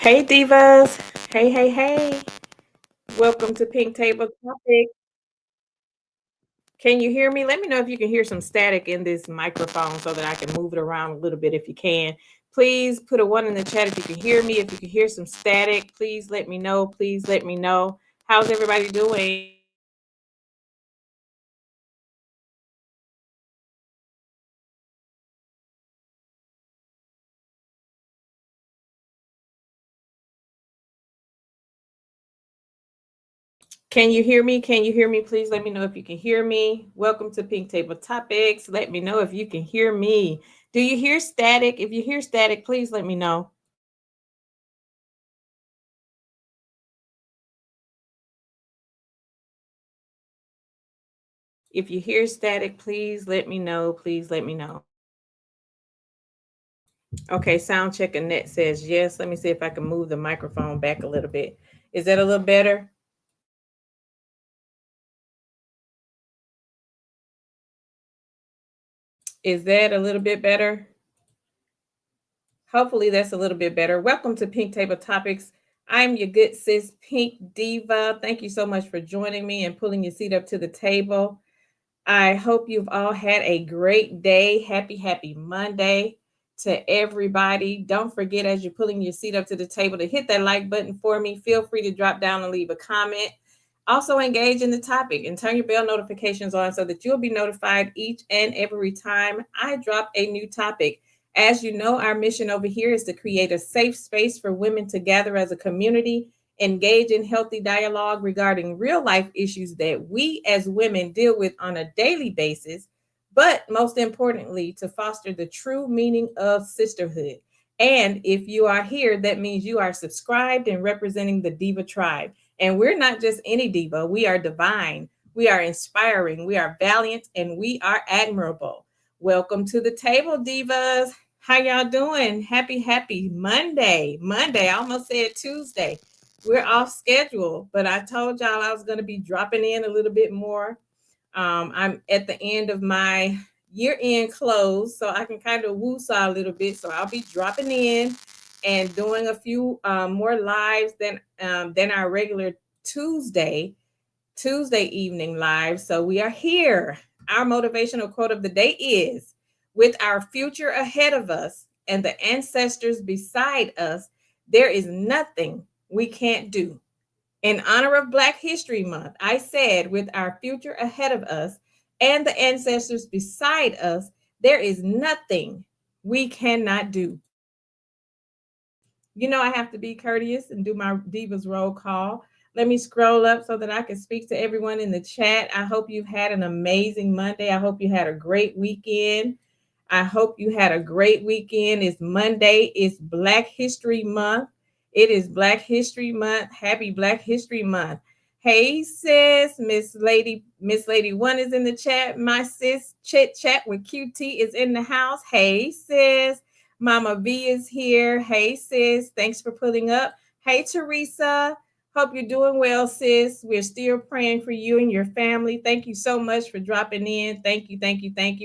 Hey divas. Hey, hey, hey. Welcome to Pink Table Topic. Can you hear me? Let me know if you can hear some static in this microphone so that I can move it around a little bit if you can. Please put a one in the chat if you can hear me. If you can hear some static, please let me know. Please let me know. How's everybody doing? Can you hear me? Can you hear me? Please let me know if you can hear me. Welcome to Pink Table Topics. Let me know if you can hear me. Do you hear static? If you hear static, please let me know. If you hear static, please let me know. Please let me know. Okay, sound check and net says yes. Let me see if I can move the microphone back a little bit. Is that a little better? Is that a little bit better? Hopefully that's a little bit better. Welcome to Pink Table Topics. I'm your good sis, Pink Diva. Thank you so much for joining me and pulling your seat up to the table. I hope you've all had a great day. Happy Monday to everybody. Don't forget, as you're pulling your seat up to the table, to hit that like button for me. Feel free to drop down and leave a comment. Also, engage in the topic and turn your bell notifications on so that you'll be notified each and every time I drop a new topic. As you know, our mission over here is to create a safe space for women to gather as a community, engage in healthy dialogue regarding real life issues that we as women deal with on a daily basis, but most importantly, to foster the true meaning of sisterhood. And if you are here, that means you are subscribed and representing the Diva tribe. And we're not just any diva, we are divine, we are inspiring, we are valiant, and we are admirable. Welcome to the table, divas. How y'all doing? Happy Monday. Monday, I almost said Tuesday. We're off schedule, but I told y'all I was going to be dropping in a little bit more. I'm at the end of my year-end close, so I can kind of woo-saw a little bit. So I'll be dropping in and doing a few more lives than our regular Tuesday evening live. So we are here. Our motivational quote of the day is, with our future ahead of us and the ancestors beside us, there is nothing we can't do. In honor of Black History Month, I said, with our future ahead of us and the ancestors beside us, there is nothing we cannot do. You know, I have to be courteous and do my Divas roll call. Let me scroll up so that I can speak to everyone in the chat. I hope you've had an amazing Monday. I hope you had a great weekend. I hope you had a great weekend. It's Monday. It's Black History Month. It is Black History Month. Happy Black History Month. Hey sis, Miss Lady One is in the chat. My sis Chit Chat with QT is in the house. Hey sis. Mama V is here. Hey, sis. Thanks for pulling up. Hey, Teresa. Hope you're doing well, sis. We're still praying for you and your family. Thank you so much for dropping in. Thank you.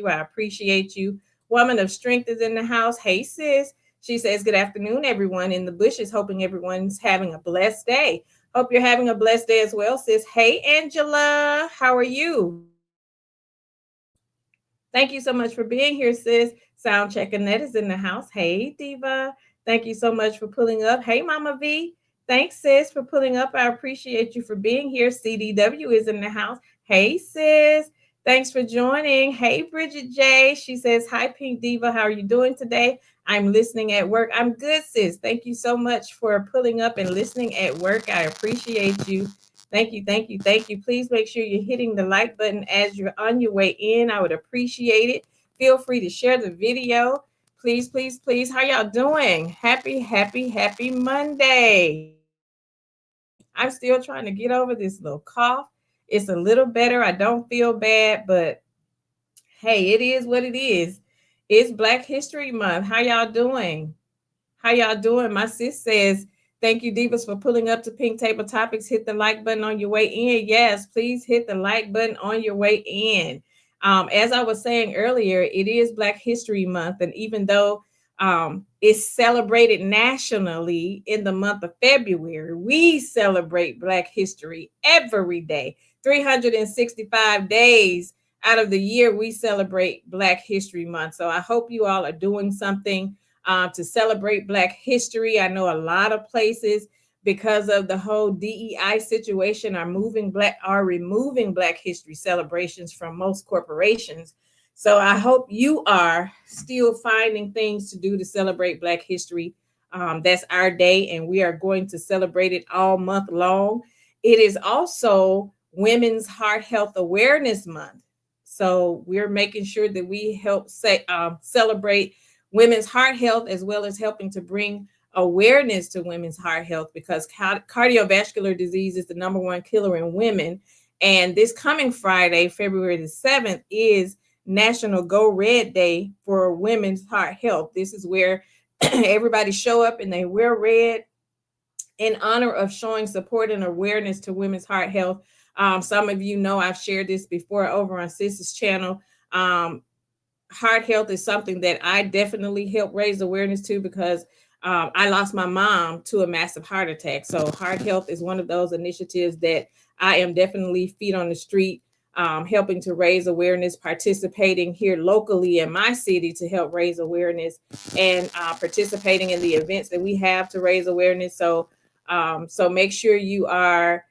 I appreciate you. Woman of Strength is in the house. Hey, sis. She says, good afternoon, everyone in the bushes. Hoping everyone's having a blessed day. Hope you're having a blessed day as well, sis. Hey, Angela. How are you? Thank you so much for being here, sis. Sound check Annette is in the house. Hey, Diva. Thank you so much for pulling up. Hey, Mama V. Thanks, sis, for pulling up. I appreciate you for being here. CDW is in the house. Hey, sis. Thanks for joining. Hey, Bridget J. She says, hi, Pink Diva. How are you doing today? I'm listening at work. I'm good, sis. Thank you so much for pulling up and listening at work. I appreciate you. Thank you. Please make sure you're hitting the like button as you're on your way in. I would appreciate it. Feel free to share the video. Please. How y'all doing? Happy Monday. I'm still trying to get over this little cough. It's a little better. I don't feel bad, but hey, it is what it is. It's Black History Month. How y'all doing? How y'all doing? My sis says, thank you, Divas, for pulling up to Pink Table Topics. Hit the like button on your way in. Yes, please hit the like button on your way in. As I was saying earlier, it is Black History Month. And even though is celebrated nationally in the month of February. We celebrate Black History every day, 365 days out of the year. We celebrate Black History Month. So I hope you all are doing something to celebrate Black history. I know a lot of places, because of the whole DEI situation, are removing Black history celebrations from most corporations. So I hope you are still finding things to do to celebrate Black history. That's our day, and we are going to celebrate it all month long. It is also Women's Heart Health Awareness Month. So we're making sure that we help celebrate women's heart health, as well as helping to bring awareness to women's heart health, because cardiovascular disease is the number one killer in women. And this coming Friday, February the 7th, is National Go Red Day for Women's Heart Health. This is where everybody show up and they wear red in honor of showing support and awareness to women's heart health. Some of you know I've shared this before over on Sis's channel. Heart health is something that I definitely help raise awareness to, because I lost my mom to a massive heart attack. So heart health is one of those initiatives that I am definitely feet on the street, helping to raise awareness, participating here locally in my city to help raise awareness, and participating in the events that we have to raise awareness. So make sure you are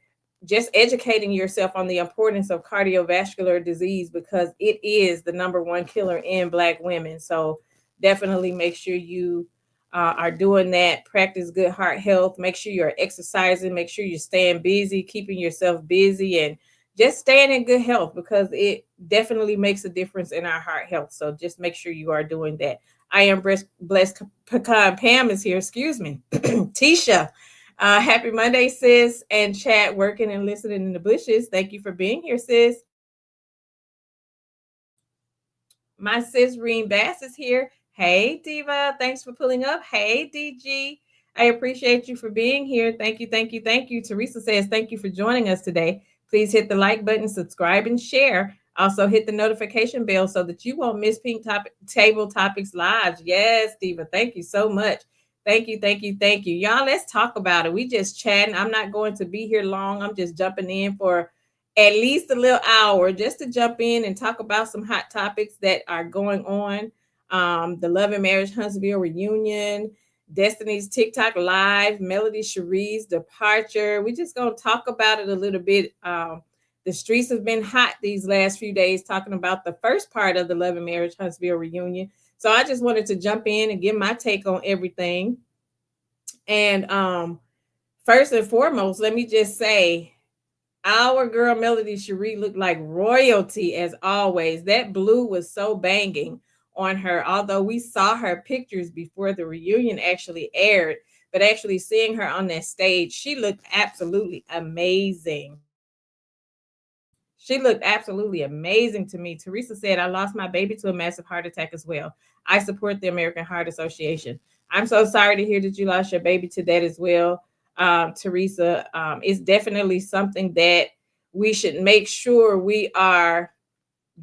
just educating yourself on the importance of cardiovascular disease, because it is the number one killer in Black women. So definitely make sure you are doing that. Practice good heart health. Make sure you're exercising. Make sure you're staying busy, keeping yourself busy, and just staying in good health, because it definitely makes a difference in our heart health. So just make sure you are doing that. I am blessed. Pecan Pam is here. Excuse me. Tisha. Happy Monday, sis, and chat, working and listening in the bushes. Thank you for being here, sis. My sis Reen Bass is here. Hey, Diva. Thanks for pulling up. Hey, DG. I appreciate you for being here. Thank you, thank you, thank you. Teresa says, thank you for joining us today. Please hit the like button, subscribe, and share. Also, hit the notification bell so that you won't miss Table Topics Live. Yes, Diva. Thank you so much. Thank you, thank you, thank you. Y'all, let's talk about it. We just chatting. I'm not going to be here long. I'm just jumping in for at least a little hour just to jump in and talk about some hot topics that are going on. The Love and Marriage Huntsville reunion, Destiny's TikTok live, Melody Cherie's departure. We just gonna talk about it a little bit. The streets have been hot these last few days talking about the first part of the Love and Marriage Huntsville reunion. So I just wanted to jump in and give my take on everything. And first and foremost, let me just say, our girl Melody Cherie looked like royalty as always. That blue was so banging on her. Although we saw her pictures before the reunion actually aired, but actually seeing her on that stage, she looked absolutely amazing. She looked absolutely amazing to me. Teresa said, I lost my baby to a massive heart attack as well. I support the American Heart Association. I'm so sorry to hear that you lost your baby to that as well, Teresa. It's definitely something that we should make sure we are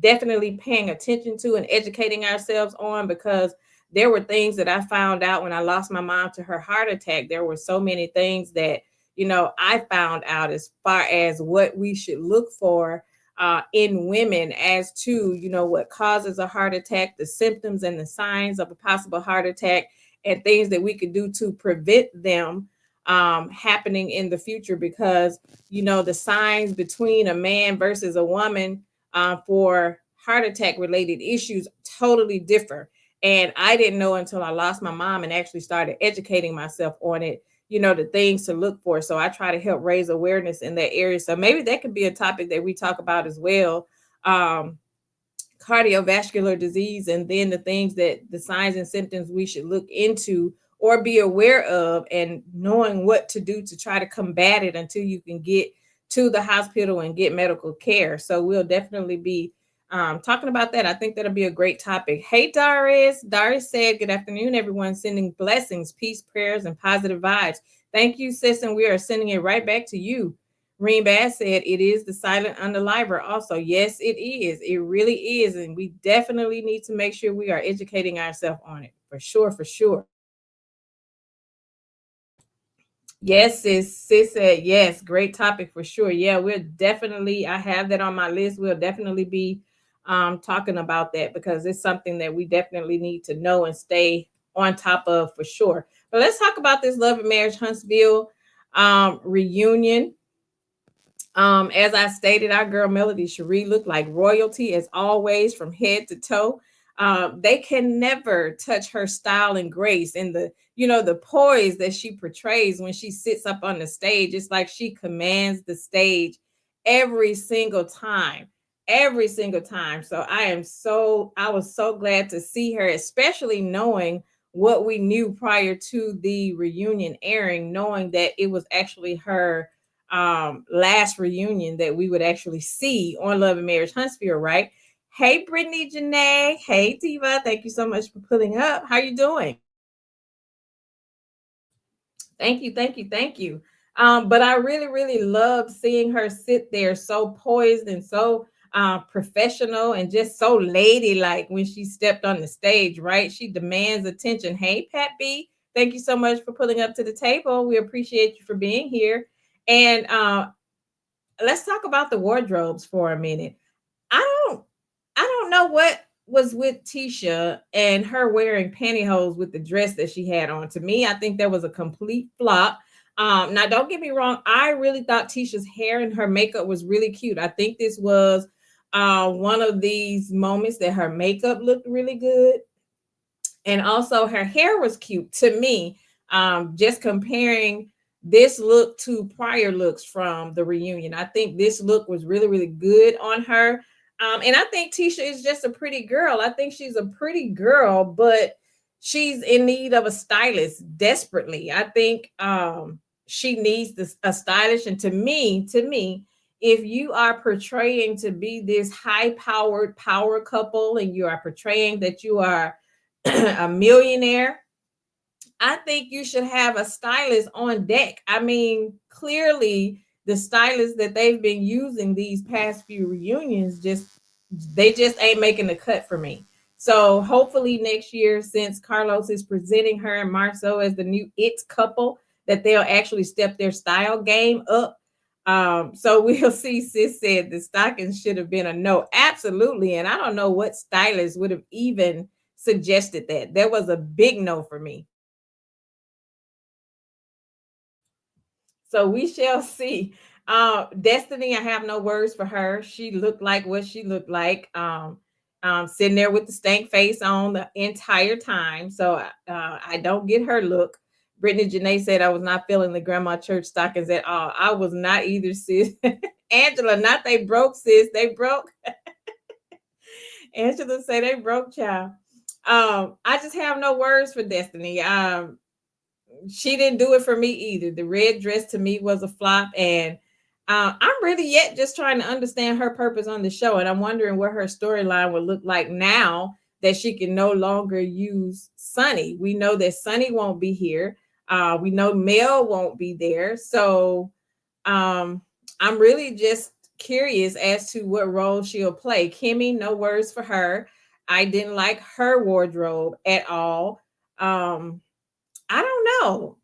definitely paying attention to and educating ourselves on, because there were things that I found out when I lost my mom to her heart attack. There were so many things that, I found out as far as what we should look for in women as to, what causes a heart attack, the symptoms and the signs of a possible heart attack, and things that we could do to prevent them happening in the future. Because, the signs between a man versus a woman for heart attack related issues totally differ. And I didn't know until I lost my mom and actually started educating myself on it, the things to look for. So I try to help raise awareness in that area. So maybe that could be a topic that we talk about as well. Cardiovascular disease, and then the signs and symptoms we should look into or be aware of, and knowing what to do to try to combat it until you can get to the hospital and get medical care. So we'll definitely be talking about that. I think that'll be a great topic. Hey, Doris. Doris said, good afternoon, everyone. Sending blessings, peace, prayers, and positive vibes. Thank you, sis. And we are sending it right back to you. Reen Bass said it is the silent underliver also. Yes, it is. It really is. And we definitely need to make sure we are educating ourselves on it. For sure, for sure. Yes, sis said yes. Great topic for sure. Yeah, we'll definitely, I have that on my list. We'll definitely be talking about that because it's something that we definitely need to know and stay on top of for sure. But let's talk about this Love and Marriage Huntsville reunion. As I stated, our girl Melody Cherie looked like royalty as always from head to toe. They can never touch her style and grace and the poise that she portrays when she sits up on the stage. It's like she commands the stage every single time, every single time. So I was so glad to see her, especially knowing what we knew prior to the reunion airing, knowing that it was actually her last reunion that we would actually see on Love and Marriage Huntsville, right? Hey Brittany Janae. Hey Diva. Thank you so much for pulling up. How you doing? Thank you, thank you, thank you. But I really, really loved seeing her sit there so poised and so professional and just so ladylike when she stepped on the stage, right? She demands attention. Hey, Pat B, thank you so much for pulling up to the table. We appreciate you for being here. And let's talk about the wardrobes for a minute. I don't I don't know what was with Tisha and her wearing pantyhose with the dress that she had on. To me, I think that was a complete flop. Now don't get me wrong, I really thought Tisha's hair and her makeup was really cute. I think this was one of these moments that her makeup looked really good and also her hair was cute to me. Just comparing this look to prior looks from the reunion, I think this look was really, really good on her. And I think Tisha is just a pretty girl. I think she's a pretty girl, but she's in need of a stylist desperately. I think she needs a stylist. And to me, if you are portraying to be this high-powered power couple, and you are portraying that you are a millionaire, I think you should have a stylist on deck. I mean, clearly the stylists that they've been using these past few reunions just ain't making the cut for me. So hopefully next year, since Carlos is presenting her and Marcel as the new it couple, that they'll actually step their style game up. So we'll see. Sis said the stockings should have been a no. Absolutely. And I don't know what stylist would have even suggested that. That was a big no for me. So we shall see. Destiny, I have no words for her. She looked like what she looked like. Sitting there with the stank face on the entire time. So I don't get her look. Brittany Janae said I was not feeling the grandma church stockings at all. I was not either, sis. Angela, not they broke, sis. They broke. Angela said they broke, child. I just have no words for Destiny. She didn't do it for me either. The red dress to me was a flop, and I'm really yet just trying to understand her purpose on the show, and I'm wondering what her storyline would look like now that she can no longer use Sunny. We know that Sunny won't be here. We know Mel won't be there, so I'm really just curious as to what role she'll play. Kimmy, no words for her. I didn't like her wardrobe at all. I don't know.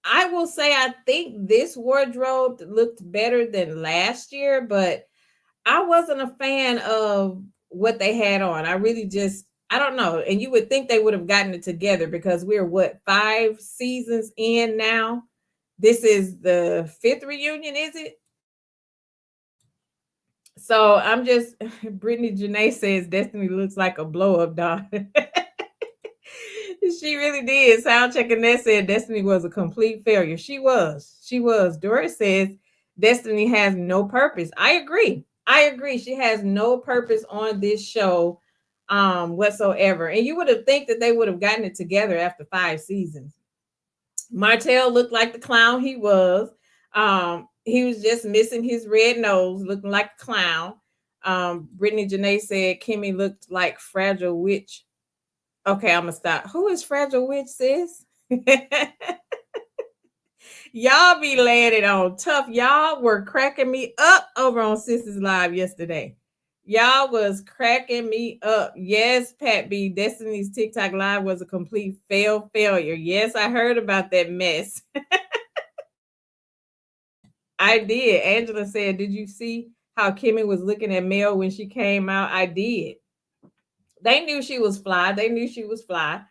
I will say I think this wardrobe looked better than last year, but I wasn't a fan of what they had on. I really just I don't know. And you would think they would have gotten it together because we're what 5 seasons in now. This is the fifth reunion, is it? So I'm just Brittany Janae says Destiny looks like a blow up doll. She really did. Sound checking that said Destiny was a complete failure. She was. She was. Doris says Destiny has no purpose. I agree. I agree. She has no purpose on this show whatsoever. And you would have think that they would have gotten it together after 5 seasons. Martel looked like the clown he was. He was just missing his red nose, looking like a clown. Brittany Janae said Kimmy looked like Fragile Witch. Okay, I'm gonna stop. Who is Fragile Witch, sis? Y'all be laying it on tough. Y'all were cracking me up over on Sisters Live yesterday. Y'all was cracking me up. Yes, Pat B. Destiny's TikTok Live was a complete failure. Yes, I heard about that mess. I did. Angela said, "Did you see how Kimmy was looking at Mel when she came out?" I did. They knew she was fly. They knew she was fly.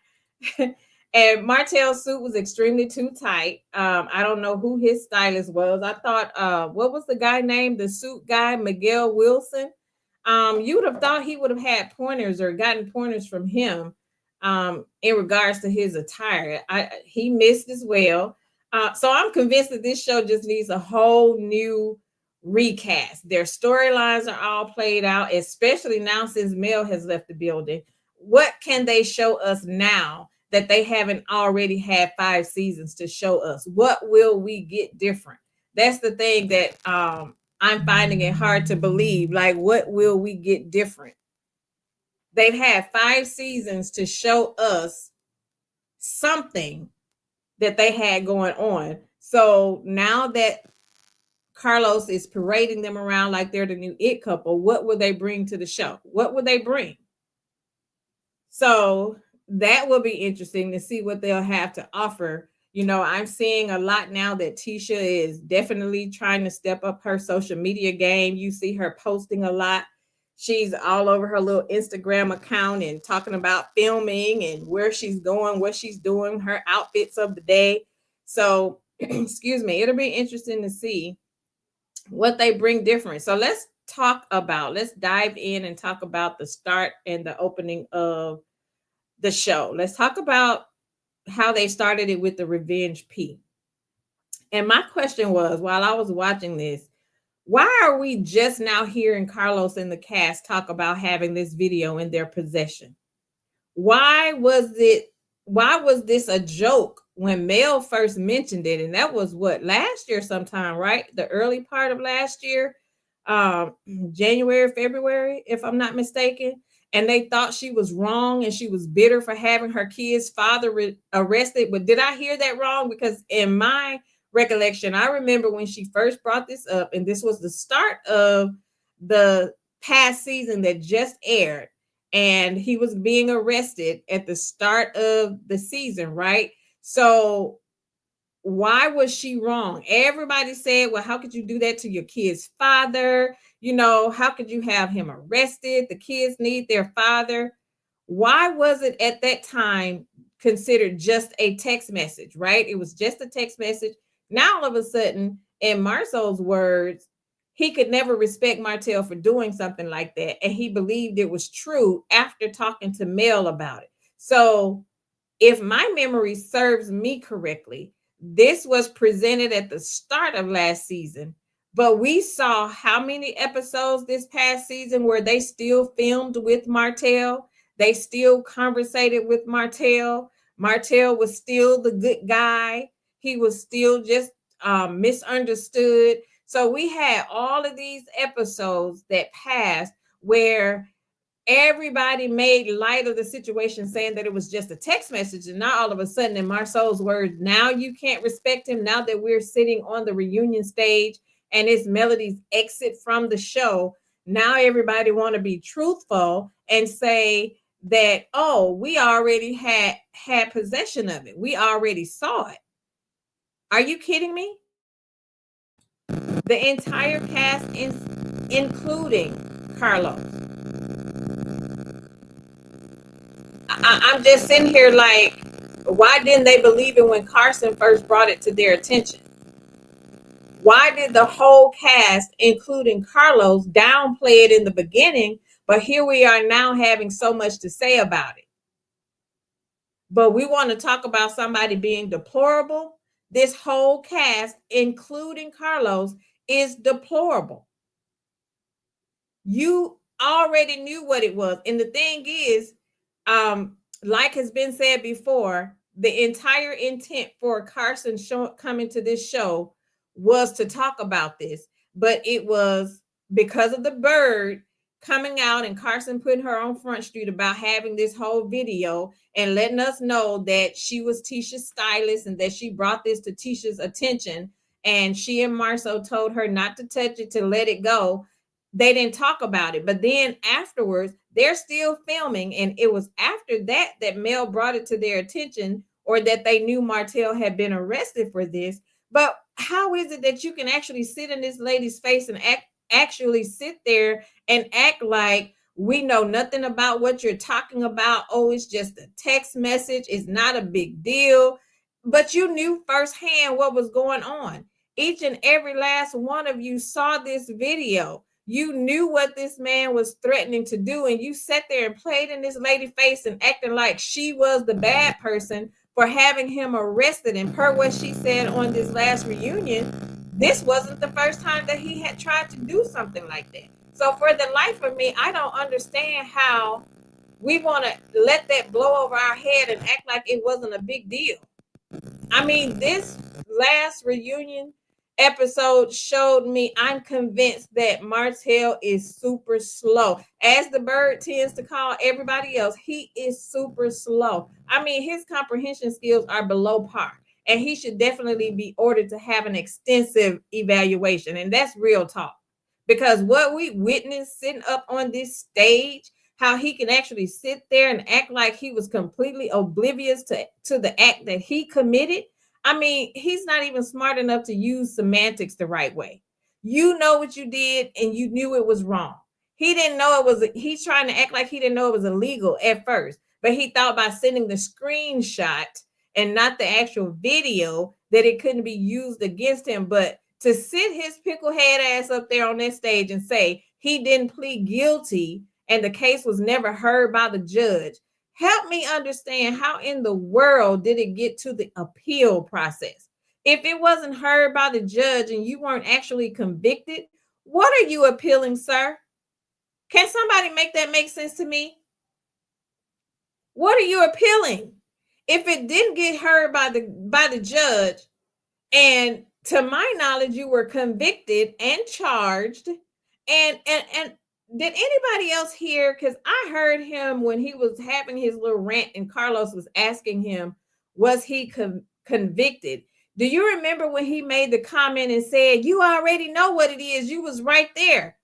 And Martel's suit was extremely too tight. I don't know who his stylist was. I thought, what was the guy named? The suit guy, Miguel Wilson. You would have thought he would have had pointers or gotten pointers from him in regards to his attire. He missed as well. So I'm convinced that this show just needs a whole new recast. Their storylines are all played out, especially now since Mel has left the building. What can they show us now that they haven't already had 5 seasons to show us? What will we get different? That's the thing that I'm finding it hard to believe. Like, what will we get different? They've had 5 seasons to show us something that they had going on. So now that Carlos is parading them around like they're the new it couple, what will they bring to the show? What will they bring? So that will be interesting to see what they'll have to offer. You know, I'm seeing a lot now that Tisha is definitely trying to step up her social media game. You see her posting a lot. She's all over her little Instagram account and talking about filming and where she's going, what she's doing, her outfits of the day. So, excuse me, it'll be interesting to see what they bring different. So let's dive in and talk about the start and the opening of the show. Let's talk about how they started it with the revenge P. And my question was, while I was watching this, why are we just now hearing Carlos and the cast talk about having this video in their possession? Why was this a joke when Mel first mentioned it? And that was what, last year sometime, right? The early part of last year, January, February, if I'm not mistaken. And they thought she was wrong and she was bitter for having her kid's father arrested. But did I hear that wrong? Because in my recollection, I remember when she first brought this up, and this was the start of the past season that just aired, and he was being arrested at the start of the season, right? So why was she wrong? Everybody said, well, how could you do that to your kid's father? You know, how could you have him arrested? The kids need their father. Why was it at that time considered just a text message, right? It was just a text message. Now, all of a sudden, in Marcel's words, he could never respect Martel for doing something like that. And he believed it was true after talking to Mel about it. So if my memory serves me correctly, this was presented at the start of last season, but we saw how many episodes this past season where they still filmed with Martel. They still conversated with Martel. Martel was still the good guy. He was still just misunderstood. So we had all of these episodes that passed where everybody made light of the situation, saying that it was just a text message. And now all of a sudden, in Marcel's words, now you can't respect him. Now that we're sitting on the reunion stage and it's Melody's exit from the show, now everybody want to be truthful and say that, oh, we already had possession of it. We already saw it. Are you kidding me? The entire cast, including Carlos. I'm just sitting here like, why didn't they believe it when Carson first brought it to their attention? Why did the whole cast, including Carlos, downplay it in the beginning, but here we are now having so much to say about it? But we want to talk about somebody being deplorable. This whole cast, including Carlos, is deplorable. You already knew what it was. And the thing is, like has been said before, the entire intent for Carson coming to this show was to talk about this, but it was because of the bird. coming out and Carson putting her on Front Street about having this whole video and letting us know that she was Tisha's stylist and that she brought this to Tisha's attention. And she and Marceau told her not to touch it, to let it go. They didn't talk about it. But then afterwards, they're still filming. And it was after that that Mel brought it to their attention, or that they knew Martel had been arrested for this. But how is it that you can actually sit in this lady's face and actually sit there and act like we know nothing about what you're talking about? Oh, it's just a text message. It's not a big deal. But you knew firsthand what was going on. Each and every last one of you saw this video. You knew what this man was threatening to do, and you sat there and played in this lady's face and acting like she was the bad person for having him arrested. And per what she said on this last reunion, this wasn't the first time that he had tried to do something like that. So for the life of me, I don't understand how we want to let that blow over our head and act like it wasn't a big deal. I mean, this last reunion episode showed me, I'm convinced that Martel is super slow. As the bird tends to call everybody else, he is super slow. I mean, his comprehension skills are below par, and he should definitely be ordered to have an extensive evaluation. And that's real talk, because what we witnessed sitting up on this stage, how he can actually sit there and act like he was completely oblivious to the act that he committed. I mean, he's not even smart enough to use semantics the right way. You know what you did, and you knew it was wrong. He didn't know it was, he's trying to act like he didn't know it was illegal at first, but he thought by sending the screenshot and not the actual video that it couldn't be used against him. But to sit his picklehead ass up there on that stage and say he didn't plead guilty and the case was never heard by the judge, help me understand, how in the world did it get to the appeal process? If it wasn't heard by the judge and you weren't actually convicted, what are you appealing, sir? Can somebody make that make sense to me? What are you appealing? If it didn't get heard by the judge, and to my knowledge, you were convicted and charged, and did anybody else hear? Because I heard him when he was having his little rant and Carlos was asking him, was he convicted? Do you remember when he made the comment and said, you already know what it is, you was right there?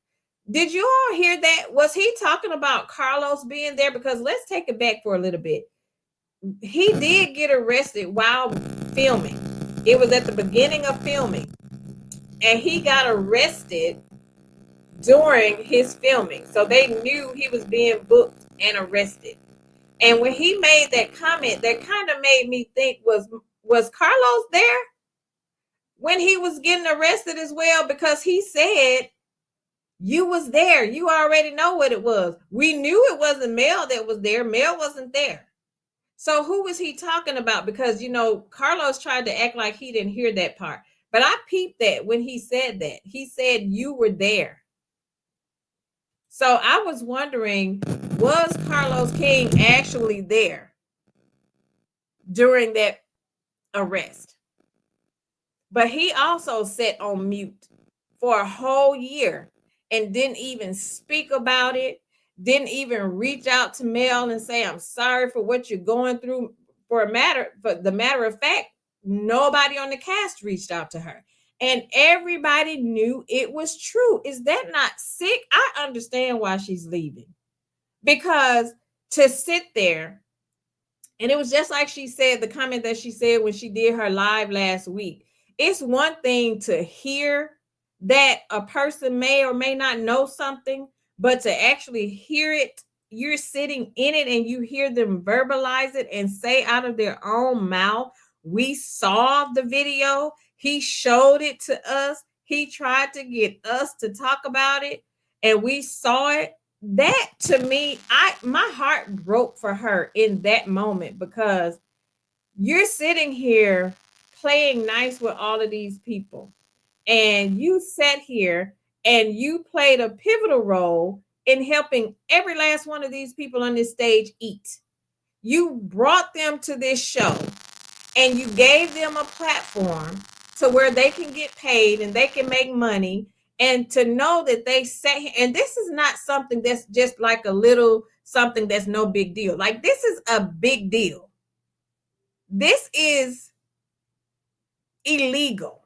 Did you all hear that? Was he talking about Carlos being there? Because let's take it back for a little bit. He did get arrested while filming. It was at the beginning of filming, and he got arrested during his filming. So they knew he was being booked and arrested. And when he made that comment, that kind of made me think, was Carlos there when he was getting arrested as well? Because he said, you was there. You already know what it was. We knew it wasn't Mel that was there. Mel wasn't there. So who was he talking about? Because, you know, Carlos tried to act like he didn't hear that part. But I peeped that when he said that. He said, you were there. So I was wondering, was Carlos King actually there during that arrest? But he also sat on mute for a whole year and didn't even speak about it, didn't even reach out to Mel and say, I'm sorry for what you're going through. For the matter of fact, nobody on the cast reached out to her. And everybody knew it was true. Is that not sick? I understand why she's leaving. Because to sit there, and it was just like she said, the comment that she said when she did her live last week. It's one thing to hear that a person may or may not know something, but to actually hear it, you're sitting in it and you hear them verbalize it and say out of their own mouth, we saw the video, he showed it to us, he tried to get us to talk about it, and we saw it. That to me, my heart broke for her in that moment, because you're sitting here playing nice with all of these people, and you sat here and you played a pivotal role in helping every last one of these people on this stage eat. You brought them to this show and you gave them a platform to where they can get paid and they can make money And to know that they sat here, and this is not something that's just like a little something that's no big deal. Like, this is a big deal. This is illegal.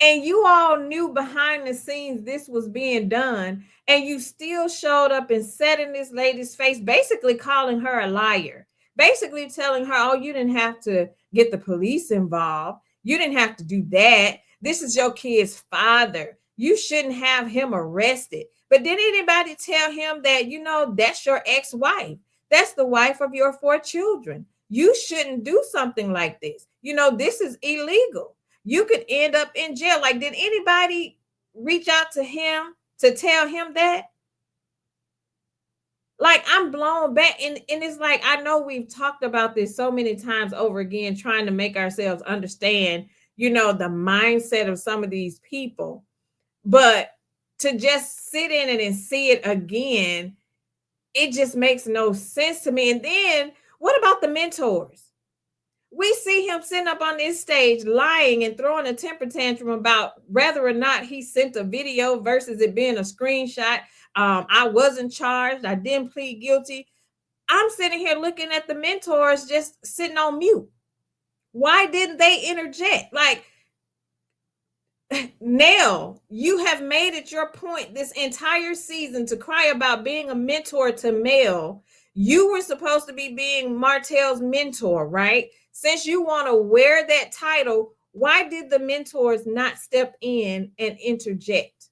And you all knew behind the scenes this was being done, and you still showed up and sat in this lady's face, basically calling her a liar, basically telling her, oh, you didn't have to get the police involved. You didn't have to do that. This is your kid's father. You shouldn't have him arrested. But did anybody tell him that, that's your ex-wife? That's the wife of your 4 children. You shouldn't do something like this. This is illegal. You could end up in jail. Like, did anybody reach out to him to tell him that? Like, I'm blown back. And it's like, I know we've talked about this so many times over again, trying to make ourselves understand, the mindset of some of these people. But to just sit in it and see it again, it just makes no sense to me. And then what about the mentors? We see him sitting up on this stage lying and throwing a temper tantrum about whether or not he sent a video versus it being a screenshot. I wasn't charged. I didn't plead guilty. I'm sitting here looking at the mentors just sitting on mute. Why didn't they interject? Like, Nell, you have made it your point this entire season to cry about being a mentor to Mel. You were supposed to be being Martel's mentor, right? Since you want to wear that title, why did the mentors not step in and interject?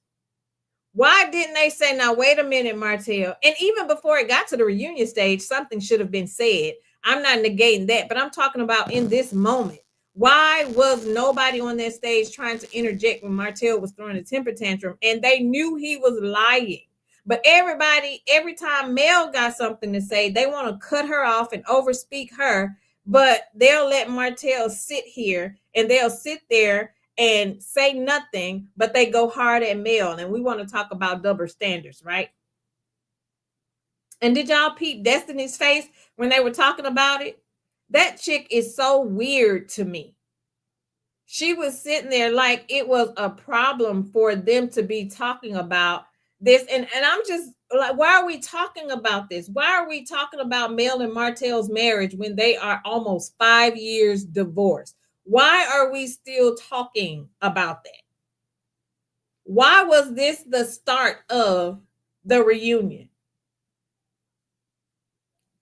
Why didn't they say, now, wait a minute, Martel? And even before it got to the reunion stage, something should have been said. I'm not negating that, but I'm talking about in this moment. Why was nobody on that stage trying to interject when Martel was throwing a temper tantrum and they knew he was lying? But everybody, every time Mel got something to say, they want to cut her off and overspeak her, but they'll let Martel sit here and they'll sit there and say nothing, but they go hard at Mel. And we want to talk about double standards, right? And did y'all peep Destiny's face when they were talking about it? That chick is so weird to me. She was sitting there like it was a problem for them to be talking about this. And I'm just like, why are we talking about this? Why are we talking about Mel and Martel's marriage when they are almost 5 years divorced? Why are we still talking about that? Why was this the start of the reunion?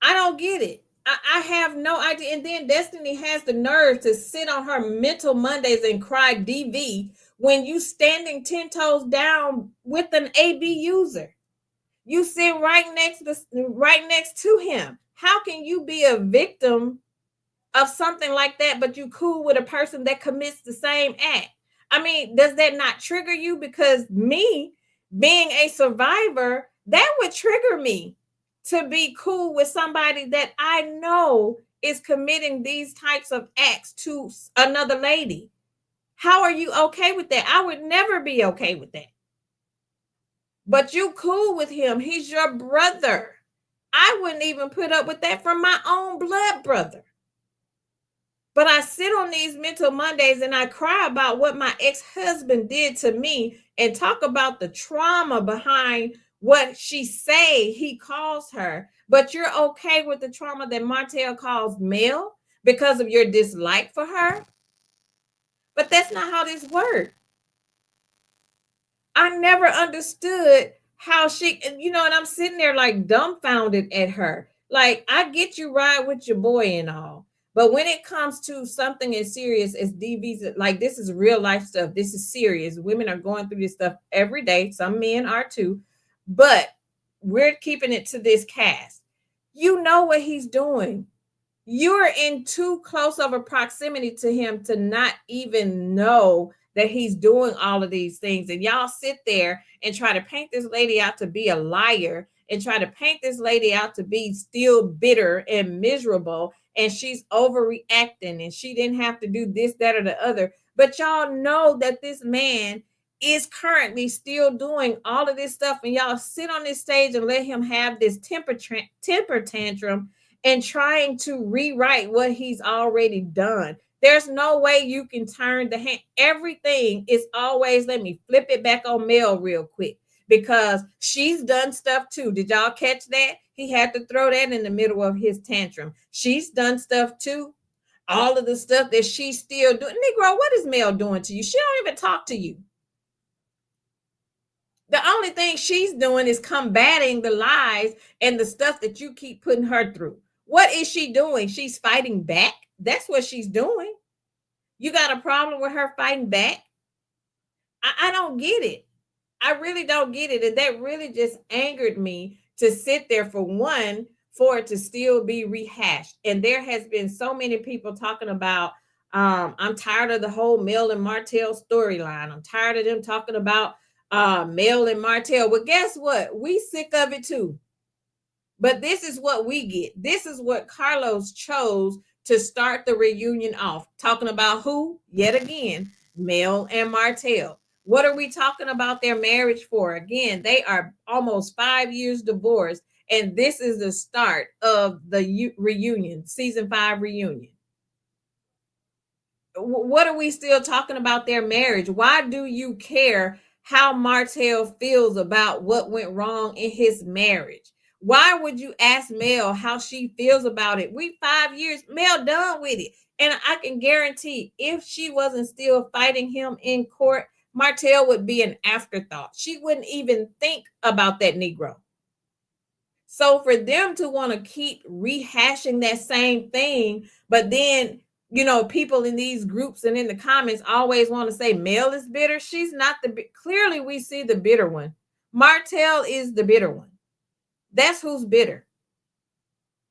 I don't get it. I have no idea. And then Destiny has the nerve to sit on her mental Mondays and cry DV when you standing 10 toes down with an AB user. You sit right next to him. How can you be a victim of something like that, but you cool with a person that commits the same act? I mean, does that not trigger you? Because me being a survivor, that would trigger me to be cool with somebody that I know is committing these types of acts to another lady. How are you okay with that? I would never be okay with that. But you cool with him. He's your brother. I wouldn't even put up with that from my own blood brother. But I sit on these mental Mondays and I cry about what my ex-husband did to me and talk about the trauma behind what she say he calls her. But you're okay with the trauma that Martel calls Mel because of your dislike for her? But that's not how this works. I never understood how she, and I'm sitting there like dumbfounded at her. Like, I get you ride with your boy and all, but when it comes to something as serious as DV's, like, this is real life stuff. This is serious. Women are going through this stuff every day. Some men are too, but we're keeping it to this cast. You know what he's doing. You're in too close of a proximity to him to not even know that he's doing all of these things. And y'all sit there and try to paint this lady out to be a liar and try to paint this lady out to be still bitter and miserable. And she's overreacting and she didn't have to do this, that, or the other. But y'all know that this man is currently still doing all of this stuff. And y'all sit on this stage and let him have this temper tantrum and trying to rewrite what he's already done. There's no way you can turn the hand. Everything is always, let me flip it back on Mel real quick because she's done stuff too. Did y'all catch that? He had to throw that in the middle of his tantrum. She's done stuff too. All of the stuff that she's still doing. Negro, what is Mel doing to you? She don't even talk to you. The only thing she's doing is combating the lies and the stuff that you keep putting her through. What is she doing? She's fighting back. That's what she's doing. You got a problem with her fighting back? I don't get it. I really don't get it. And that really just angered me to sit there for one, for it to still be rehashed. And there has been so many people talking about, I'm tired of the whole Mel and Martel storyline. I'm tired of them talking about Mel and Martel. Well, guess what? We sick of it too. But this is what we get. This is what Carlos chose to start the reunion off. Talking about who? Yet again, Mel and Martel. What are we talking about their marriage for? Again, they are almost 5 years divorced, and this is the start of the reunion, season 5 reunion. What are we still talking about their marriage? Why do you care how Martel feels about what went wrong in his marriage? Why would you ask Mel how she feels about it? We 5 years, Mel done with it. And I can guarantee if she wasn't still fighting him in court, Martel would be an afterthought. She wouldn't even think about that Negro. So for them to want to keep rehashing that same thing, but then, you know, people in these groups and in the comments always want to say Mel is bitter. She's not clearly we see the bitter one. Martel is the bitter one. That's who's bitter.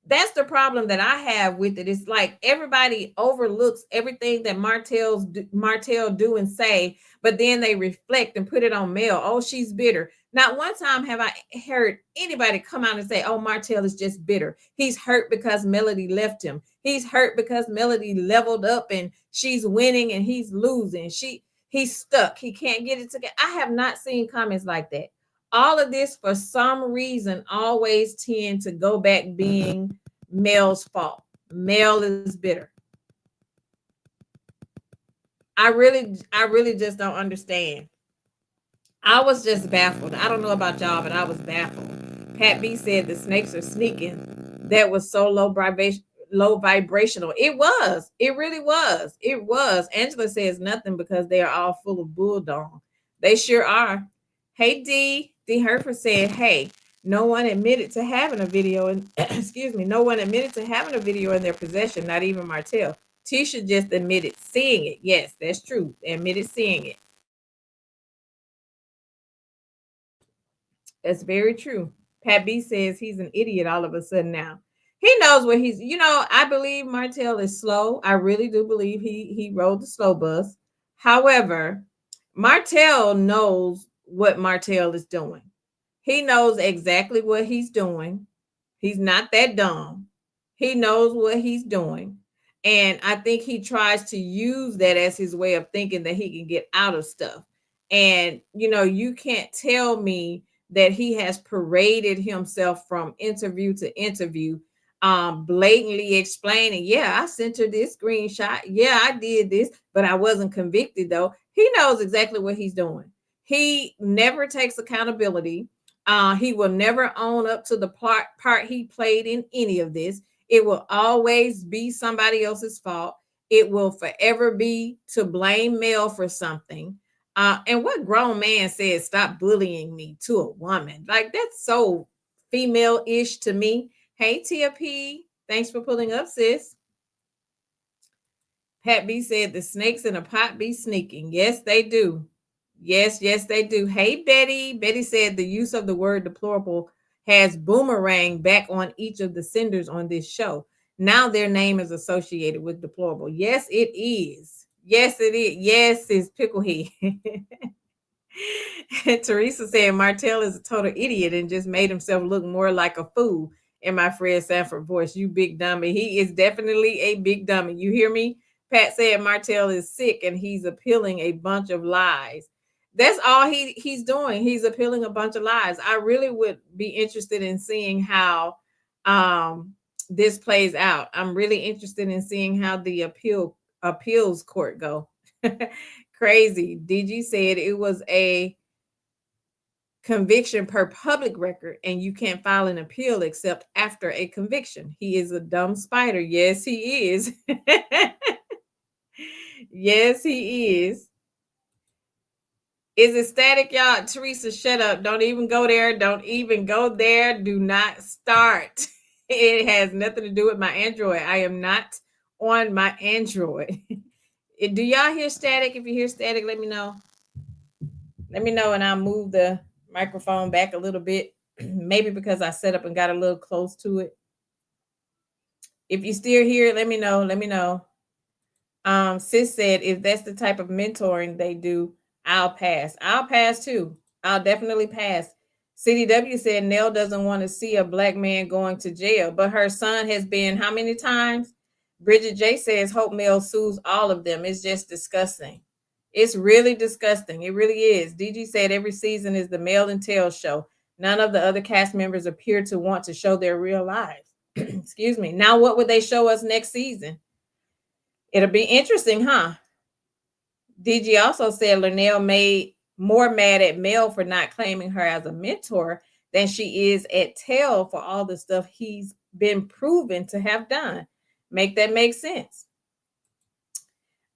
That's the problem that I have with it. It's like everybody overlooks everything that Martel do and say, but then they reflect and put it on Mel. Oh, she's bitter. Not one time have I heard anybody come out and say, oh, Martel is just bitter. He's hurt because Melody left him. He's hurt because Melody leveled up and she's winning and he's losing. He's stuck. He can't get it together. I have not seen comments like that. All of this, for some reason, always tend to go back being Mel's fault. Mel is bitter. I really just don't understand. I was just baffled. I don't know about y'all, but I was baffled. Pat B said the snakes are sneaking. That was so low vibrational. It was. It really was. It was. Angela says nothing because they are all full of bulldog. They sure are. Hey, D Herford said, hey, no one admitted to having a video and excuse me, no one admitted to having a video in their possession, not even Martel. Tisha just admitted seeing it. Yes, that's true. They admitted seeing it. That's very true. Pat B says he's an idiot all of a sudden now. He knows what he's, I believe Martel is slow. I really do believe he rode the slow bus. However, Martel knows what Martel is doing. He knows exactly what he's doing. He's not that dumb. He knows what he's doing. And I think he tries to use that as his way of thinking that he can get out of stuff. And, you can't tell me that he has paraded himself from interview to interview, blatantly explaining, yeah, I sent her this screenshot. Yeah, I did this, but I wasn't convicted though. He knows exactly what he's doing. He never takes accountability. He will never own up to the part he played in any of this. It will always be somebody else's fault. It will forever be to blame Mel for something. And what grown man says, stop bullying me to a woman? Like, that's so female-ish to me. Hey, Tia P, thanks for pulling up, sis. Pat B said the snakes in a pot be sneaking. Yes, they do. Yes, they do. Hey, Betty. Betty said the use of the word deplorable has boomerang back on each of the senders on this show. Now their name is associated with deplorable. Yes, it is. Yes, it is. Yes, it's Picklehead. Teresa said Martel is a total idiot and just made himself look more like a fool. In my Fred Sanford voice, you big dummy. He is definitely a big dummy. You hear me? Pat said Martel is sick and he's appealing a bunch of lies. That's all he's doing. He's appealing a bunch of lies. I really would be interested in seeing how this plays out. I'm really interested in seeing how the appeal appeals court go? Crazy. DG said it was a conviction per public record, and you can't file an appeal except after a conviction. He is a dumb spider. Yes, he is. Yes, he is. Is it static, y'all? Teresa, shut up. Don't even go there. Don't even go there. Do not start. It has nothing to do with my Android. I am not on my Android. Do y'all hear static? If you hear static, let me know. Let me know, and I'll move the microphone back a little bit. Maybe because I set up and got a little close to it. If you still hear it, let me know. Let me know. Sis said, if that's the type of mentoring they do, I'll pass. I'll pass too. I'll definitely pass. CDW said Nell doesn't want to see a black man going to jail, but her son has been how many times? Bridget J says Hope Mel sues all of them. It's just disgusting. It's really disgusting. It really is. DG said every season is the Mel and Tail show. None of the other cast members appear to want to show their real lives. Excuse me. Now, what would they show us next season? It'll be interesting, huh? DG also said Lynell made more mad at Mel for not claiming her as a mentor than she is at Tail for all the stuff he's been proven to have done. Make that make sense?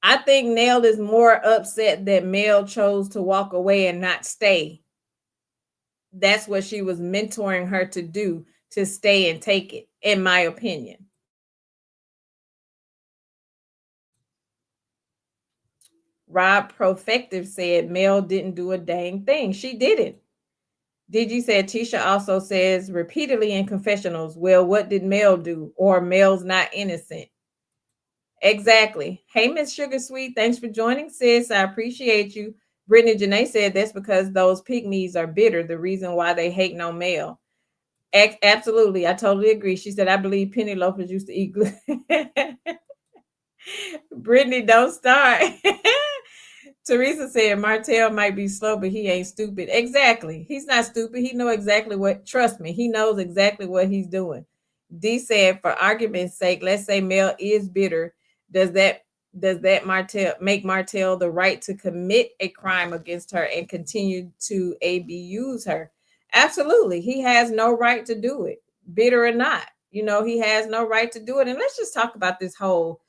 I think Nell is more upset that Mel chose to walk away and not stay. That's what she was mentoring her to do, to stay and take it, in my opinion. Rob Profective said Mel didn't do a dang thing. She didn't. DG said Tisha also says repeatedly in confessionals, well, what did Mel do? Or Mel's not innocent. Exactly. Hey, Miss Sugar Sweet, thanks for joining, sis. I appreciate you. Brittany Janae said that's because those pygmies are bitter, the reason why they hate no Mel. Absolutely. I totally agree. She said, I believe penny loafers used to eat glue. Brittany, don't start. Teresa said Martel might be slow, but he ain't stupid. Exactly. He's not stupid. He knows exactly what, trust me, he knows exactly what he's doing. D said, for argument's sake, let's say Mel is bitter. Does that Martel make Martel the right to commit a crime against her and continue to abuse her? Absolutely. He has no right to do it, bitter or not. You know, he has no right to do it. And let's just talk about this whole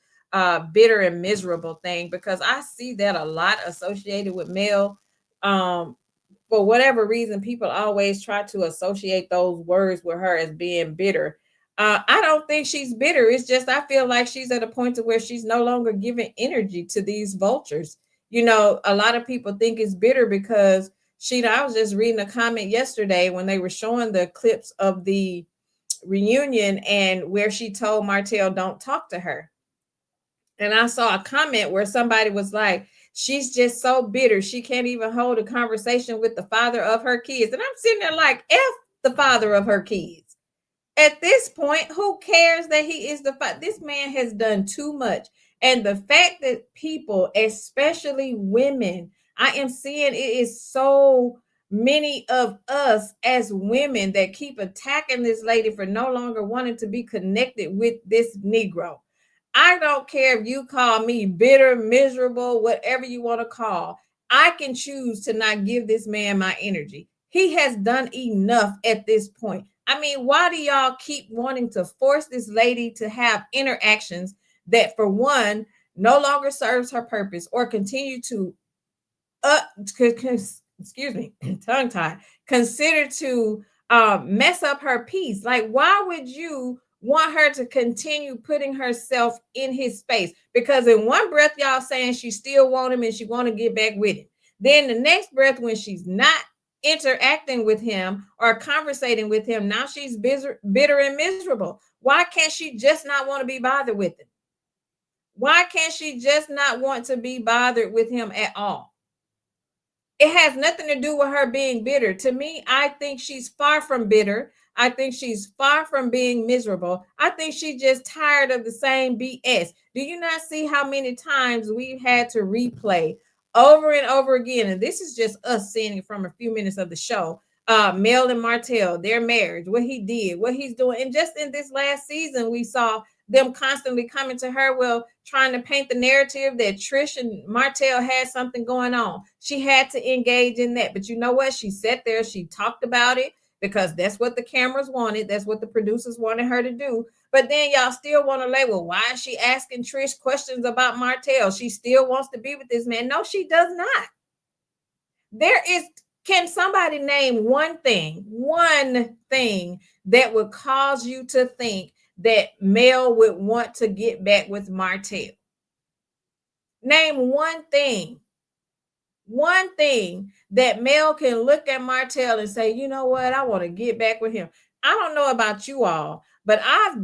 bitter and miserable thing, because I see that a lot associated with Mel. For whatever reason, people always try to associate those words with her as being bitter. I don't think she's bitter. It's just I feel like she's at a point to where she's no longer giving energy to these vultures. You know, a lot of people think it's bitter because I was just reading a comment yesterday when they were showing the clips of the reunion and where she told Martel don't talk to her. And I saw a comment where somebody was like, she's just so bitter. She can't even hold a conversation with the father of her kids. And I'm sitting there like, F the father of her kids. At this point, who cares that he is the father? This man has done too much. And the fact that people, especially women, I am seeing it is so many of us as women that keep attacking this lady for no longer wanting to be connected with this Negro. I don't care if you call me bitter, miserable, whatever you want to call. I can choose to not give this man my energy. He has done enough at this point. I mean, why do y'all keep wanting to force this lady to have interactions that, for one, no longer serves her purpose, or continue to, excuse me, tongue tie, consider to mess up her peace? Like, why would you want her to continue putting herself in his space? Because in one breath, y'all saying she still want him and she want to get back with him. Then the next breath, when she's not interacting with him or conversating with him, now she's bitter and miserable. Why can't she just not want to be bothered with him? Why can't she just not want to be bothered with him at all? It has nothing to do with her being bitter. To me, I think she's far from bitter. I think she's far from being miserable. I think she's just tired of the same BS. Do you not see how many times we've had to replay over and over again? And this is just us seeing it from a few minutes of the show. Mel and Martel, their marriage, what he did, what he's doing. And just in this last season, we saw them constantly coming to her, well, trying to paint the narrative that Trish and Martel had something going on. She had to engage in that. But you know what? She sat there, she talked about it because that's what the cameras wanted. That's what the producers wanted her to do. But then y'all still want to label, why is she asking Trish questions about Martel? She still wants to be with this man. No, she does not. Can somebody name one thing that would cause you to think that Mel would want to get back with Martel? Name one thing that Mel can look at Martel and say, you know what, I want to get back with him. I don't know about you all, but I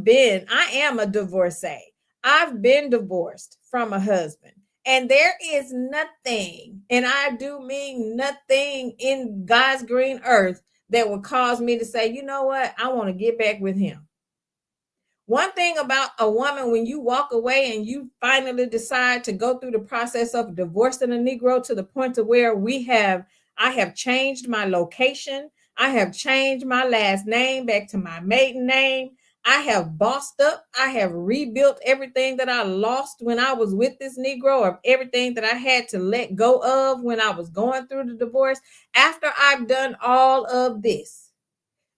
am a divorcee. I've been divorced from a husband. And there is nothing, and I do mean nothing in God's green earth that would cause me to say, you know what, I want to get back with him. One thing about a woman, when you walk away and you finally decide to go through the process of divorcing a Negro to the point to where I have changed my location. I have changed my last name back to my maiden name. I have bossed up. I have rebuilt everything that I lost when I was with this Negro, or everything that I had to let go of when I was going through the divorce. After I've done all of this,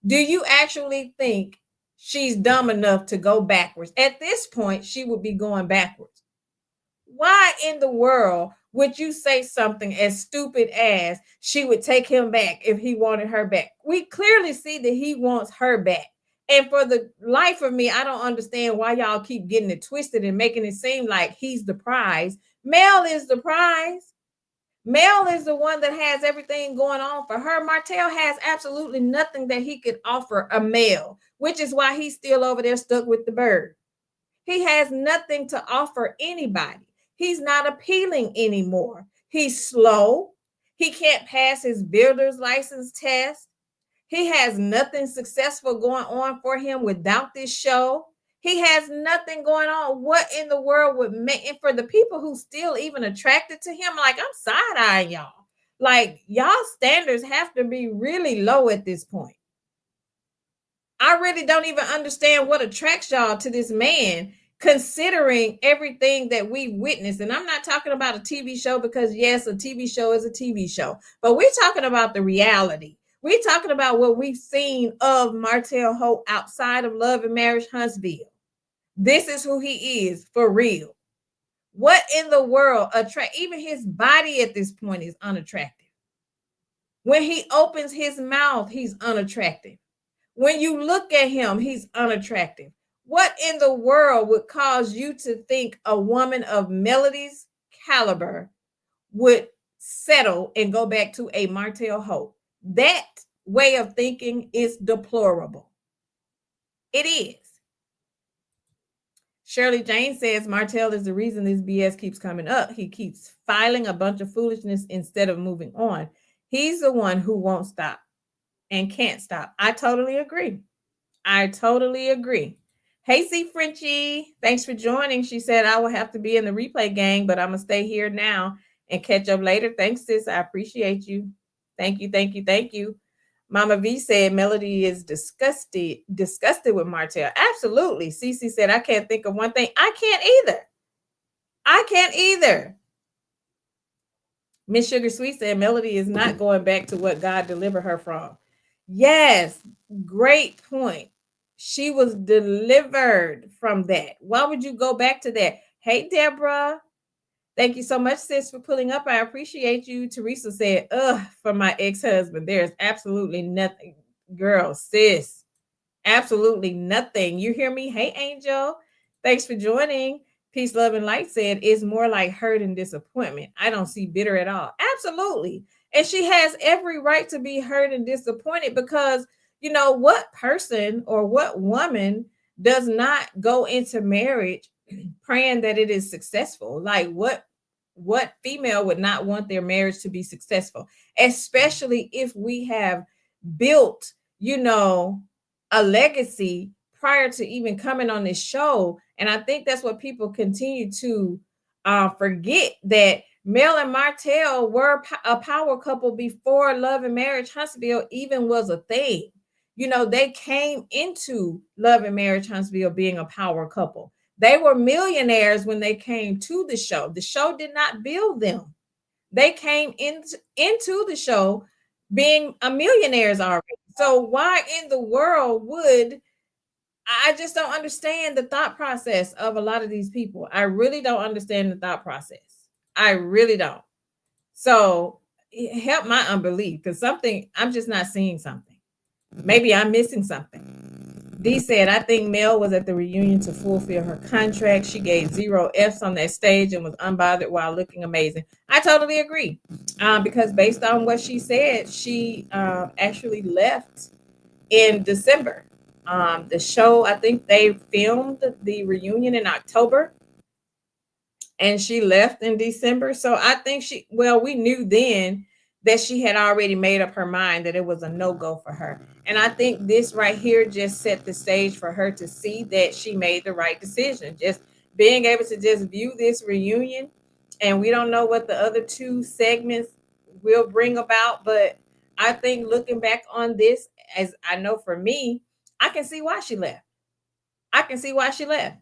do you actually think she's dumb enough to go backwards? At this point, she would be going backwards. Why in the world would you say something as stupid as she would take him back if he wanted her back? We clearly see that he wants her back. And for the life of me, I don't understand why y'all keep getting it twisted and making it seem like he's the prize. Mel is the prize. Mel is the one that has everything going on for her. Martel has absolutely nothing that he could offer a Mel, which is why he's still over there stuck with the bird. He has nothing to offer anybody. He's not appealing anymore. He's slow. He can't pass his builder's license test. He has nothing successful going on for him without this show. He has nothing going on. What in the world would make, and for the people who still even attracted to him, like, I'm side-eyeing y'all. Like, y'all standards have to be really low at this point. I really don't even understand what attracts y'all to this man, considering everything that we've witnessed. And I'm not talking about a TV show, because yes, a TV show is a TV show, but we're talking about the reality. We're talking about what we've seen of Martel Holt outside of Love and Marriage Huntsville. This is who he is for real. What in the world even his body at this point is unattractive. When he opens his mouth, he's unattractive. When you look at him, he's unattractive. What in the world would cause you to think a woman of Melody's caliber would settle and go back to a Martel Holt? That way of thinking is deplorable. It is. Shirley Jane says Martel is the reason this BS keeps coming up. He keeps filing a bunch of foolishness instead of moving on. He's the one who won't stop and can't stop. I totally agree. Hey, C. Frenchie, thanks for joining. She said, I will have to be in the replay gang, but I'm going to stay here now and catch up later. Thanks, sis. I appreciate you. Thank you. Mama V said Melody is disgusted with Martel. Absolutely. Cece said, I can't think of one thing. I can't either. Miss Sugar Sweet said Melody is not going back to what God delivered her from. Yes, great point. She was delivered from that. Why would you go back to that? Hey, Deborah. Thank you so much, sis, for pulling up. I appreciate you. Teresa said, for my ex-husband, there's absolutely nothing. Girl, sis, absolutely nothing. You hear me? Hey, Angel. Thanks for joining. Peace, Love, and Light said, it's more like hurt and disappointment. I don't see bitter at all. Absolutely. And she has every right to be hurt and disappointed, because, you know, what person or what woman does not go into marriage praying that it is successful? Like, what female would not want their marriage to be successful, especially if we have built, you know, a legacy prior to even coming on this show? And I think that's what people continue to forget, that Mel and Martel were a power couple before Love and Marriage Huntsville even was a thing. They came into Love and Marriage Huntsville being a power couple. They were millionaires when they came to the show. The show did not build them. They came into the show being a millionaires already. So why in the world would I just don't understand the thought process of a lot of these people. I really don't understand the thought process. I really don't. So help my unbelief because something I'm just not seeing something. Maybe I'm missing something. Dee said, I think Mel was at the reunion to fulfill her contract. She gave 0 F's on that stage and was unbothered while looking amazing. I totally agree. Because based on what she said, she actually left in December. The show, I think they filmed the reunion in October and she left in December. So I think we knew then that she had already made up her mind that it was a no-go for her. And I think this right here just set the stage for her to see that she made the right decision. Just being able to just view this reunion, and we don't know what the other 2 segments will bring about, but I think looking back on this, as I know for me, I can see why she left. I can see why she left.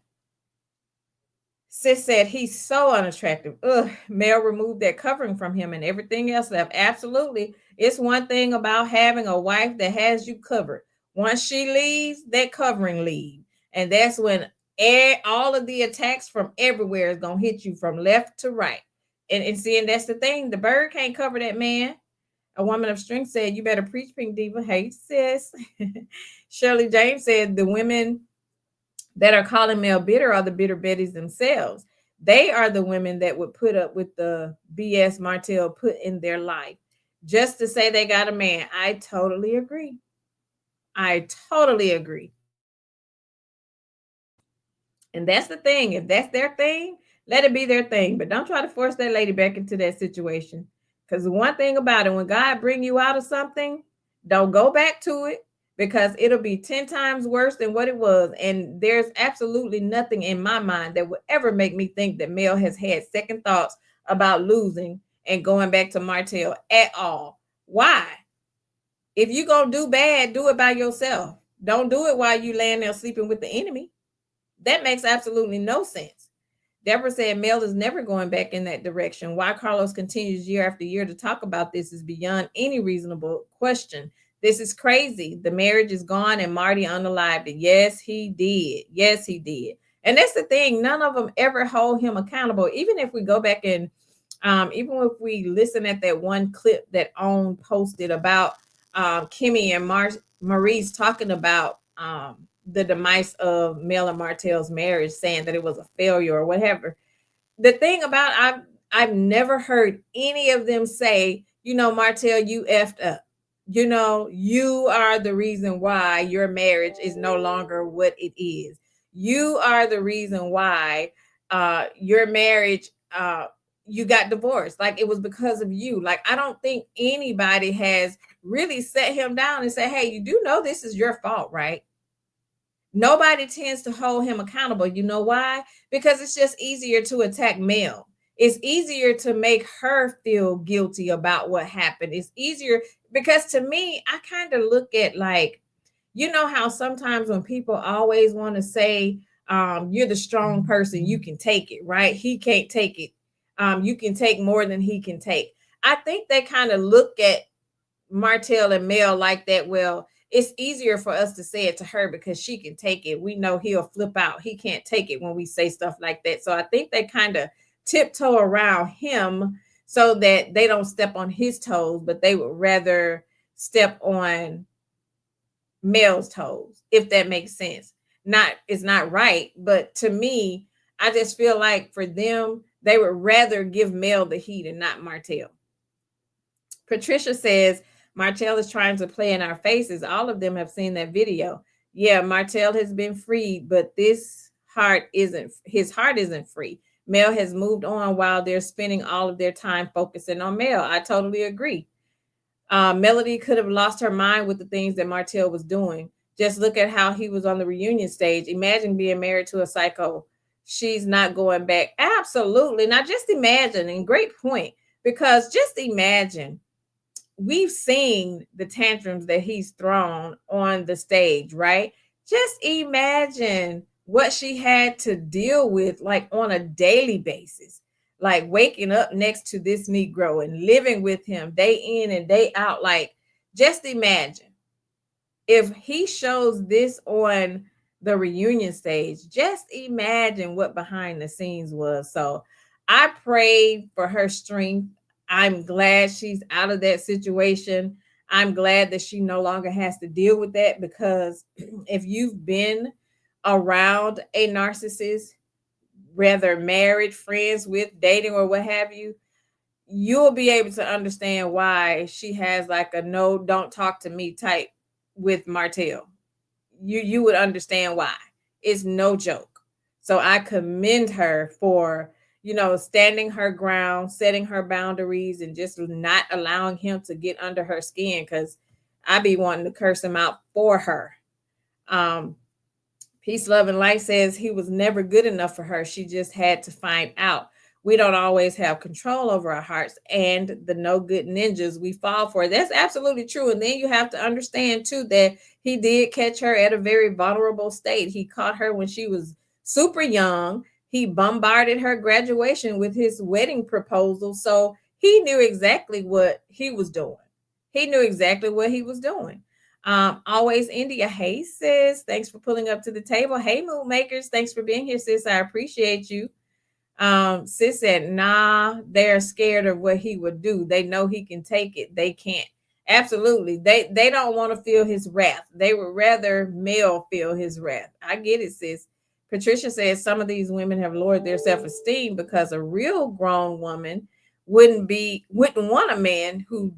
Sis said he's so unattractive. Ugh, Mel removed that covering from him and everything else left. Absolutely. It's one thing about having a wife that has you covered. Once she leaves, that covering leaves. And that's when all of the attacks from everywhere is going to hit you from left to right. And seeing that's the thing. The bird can't cover that man. A woman of strength said, you better preach, Pink Diva. Hey, sis. Shirley James said the women that are calling Mel bitter are the bitter Bettys themselves. They are the women that would put up with the BS Martel put in their life just to say they got a man. I totally agree. I totally agree. And that's the thing. If that's their thing, let it be their thing. But don't try to force that lady back into that situation. Because the one thing about it, when God bring you out of something, don't go back to it because it'll be 10 times worse than what it was. And there's absolutely nothing in my mind that would ever make me think that Mel has had second thoughts about losing and going back to Martel at all. Why? If you're going to do bad, do it by yourself. Don't do it while you laying there sleeping with the enemy. That makes absolutely no sense. Deborah said Mel is never going back in that direction. Why Carlos continues year after year to talk about this is beyond any reasonable question. This is crazy. The marriage is gone and Marty unalived it. Yes, he did. Yes, he did. And that's the thing. None of them ever hold him accountable. Even if we go back and even if we listen at that one clip that OWN posted about Kimmy and Maurice talking about the demise of Mel and Martel's marriage, saying that it was a failure or whatever. The thing about I've never heard any of them say, Martel, you effed up. You are the reason why your marriage is no longer what it is. You are the reason why your marriage you got divorced. Like it was because of you. Like I don't think anybody has really set him down and said, hey, you do know this is your fault, right? Nobody tends to hold him accountable. You know why? Because it's just easier to attack Mel. It's easier to make her feel guilty about what happened. It's easier because to me, I kind of look at like, how sometimes when people always want to say, you're the strong person, you can take it, right? He can't take it. You can take more than he can take. I think they kind of look at Martel and Mel like that. Well, it's easier for us to say it to her because she can take it. We know he'll flip out. He can't take it when we say stuff like that. So I think they kind of tiptoe around him so that they don't step on his toes, but they would rather step on Mel's toes, if that makes sense. It's not right, but to me, I just feel like for them, they would rather give Mel the heat and not Martel. Patricia says, Martel is trying to play in our faces. All of them have seen that video. Yeah, Martel has been freed, but his heart isn't free. Mel has moved on while they're spending all of their time focusing on Mel. I totally agree. Melody could have lost her mind with the things that Martel was doing. Just look at how he was on the reunion stage. Imagine being married to a psycho. She's not going back. Absolutely. Now just imagine, and great point, because just imagine we've seen the tantrums that he's thrown on the stage, right? Just imagine what she had to deal with, like on a daily basis, like waking up next to this Negro and living with him day in and day out. Like, just imagine if he shows this on the reunion stage. Just imagine what behind the scenes was. So I prayed for her strength. I'm glad she's out of that situation. I'm glad that she no longer has to deal with that, because if you've been around a narcissist, whether married, friends with, dating, or what have you, you'll be able to understand why she has like a no, don't talk to me type with Martel. You would understand why. It's no joke. So I commend her for, standing her ground, setting her boundaries, and just not allowing him to get under her skin, because I be wanting to curse him out for her. um Peace, Love, and Light says he was never good enough for her. She just had to find out. We don't always have control over our hearts, and the no good ninjas we fall for. That's absolutely true. And then you have to understand too that he did catch her at a very vulnerable state. He caught her when she was super young. He bombarded her graduation with his wedding proposal. So he knew exactly what he was doing. He knew exactly what he was doing. Always India. Hey sis, thanks for pulling up to the table. Hey mood makers, thanks for being here, sis. I appreciate you. Sis said, nah, they're scared of what he would do. They know he can take it. They can't. Absolutely. They don't want to feel his wrath. They would rather male feel his wrath. I get it, sis. Patricia says some of these women have lowered their self-esteem because a real grown woman wouldn't want a man who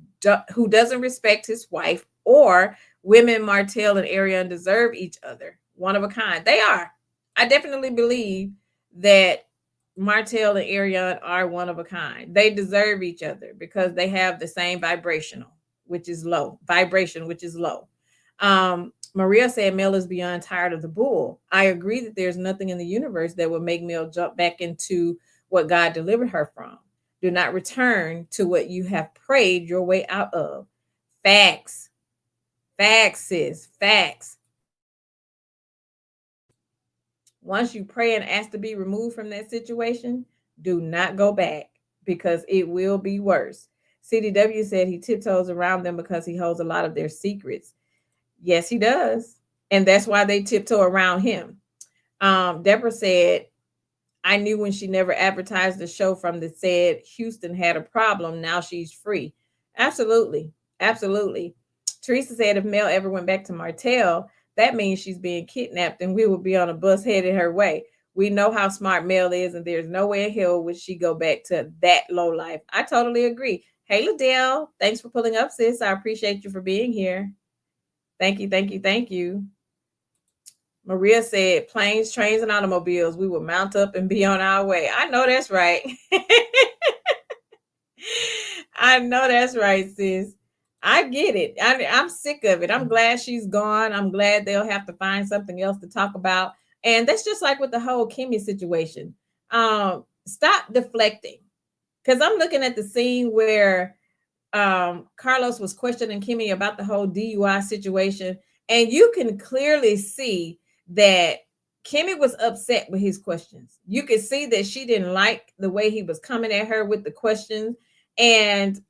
doesn't respect his wife, or women Martel and Ariane deserve each other. One of a kind. They are. I definitely believe that Martel and Ariane are one of a kind. They deserve each other because they have the same vibration, which is low. Maria said Mel is beyond tired of the bull. I agree that there's nothing in the universe that would make Mel jump back into what God delivered her from. Do not return to what you have prayed your way out of. Facts. Facts, sis. Facts. Once you pray and ask to be removed from that situation, do not go back, because it will be worse. CDW said he tiptoes around them because he holds a lot of their secrets. Yes, he does. And that's why they tiptoe around him. Deborah said, I knew when she never advertised the show from the said Houston had a problem. Now she's free. Absolutely. Absolutely. Teresa said if Mel ever went back to Martel, that means she's being kidnapped and we will be on a bus headed her way. We know how smart Mel is, and there's no way in hell would she go back to that low life. I totally agree. Hey, Liddell, thanks for pulling up, sis. I appreciate you for being here. Thank you, thank you, thank you. Maria said, planes, trains, and automobiles. We will mount up and be on our way. I know that's right. I know that's right, sis. I get it. I'm sick of it. I'm glad she's gone. I'm glad they'll have to find something else to talk about. And that's just like with the whole Kimmy situation. Stop deflecting. Because I'm looking at the scene where Carlos was questioning Kimmy about the whole DUI situation. And you can clearly see that Kimmy was upset with his questions. You could see that she didn't like the way he was coming at her with the questions. And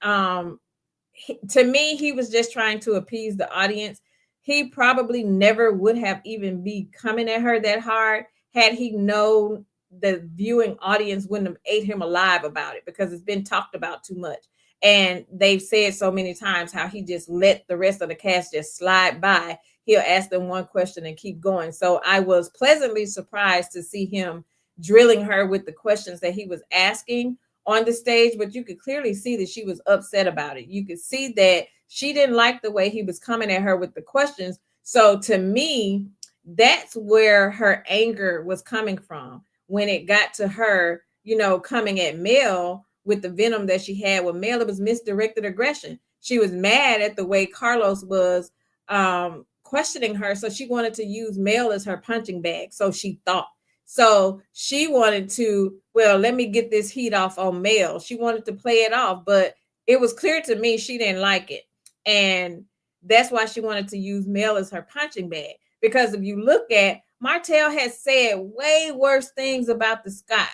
to me, he was just trying to appease the audience. He probably never would have even be coming at her that hard had he known the viewing audience wouldn't have ate him alive about it, because it's been talked about too much. And they've said so many times how he just let the rest of the cast just slide by. He'll ask them one question and keep going. So I was pleasantly surprised to see him drilling her with the questions that he was asking on the stage, but you could clearly see that she was upset about it. You could see that she didn't like the way he was coming at her with the questions. So to me, that's where her anger was coming from when it got to her, coming at Mel with the venom that she had with Mel. It was misdirected aggression. She was mad at the way Carlos was questioning her. So she wanted to use Mel as her punching bag. So she thought. So she wanted to, well, let me get this heat off on Mel. She wanted to play it off, but It was clear to me she didn't like it. And that's why she wanted to use Mel as her punching bag. Because if you look at, Martel has said way worse things about the Scott.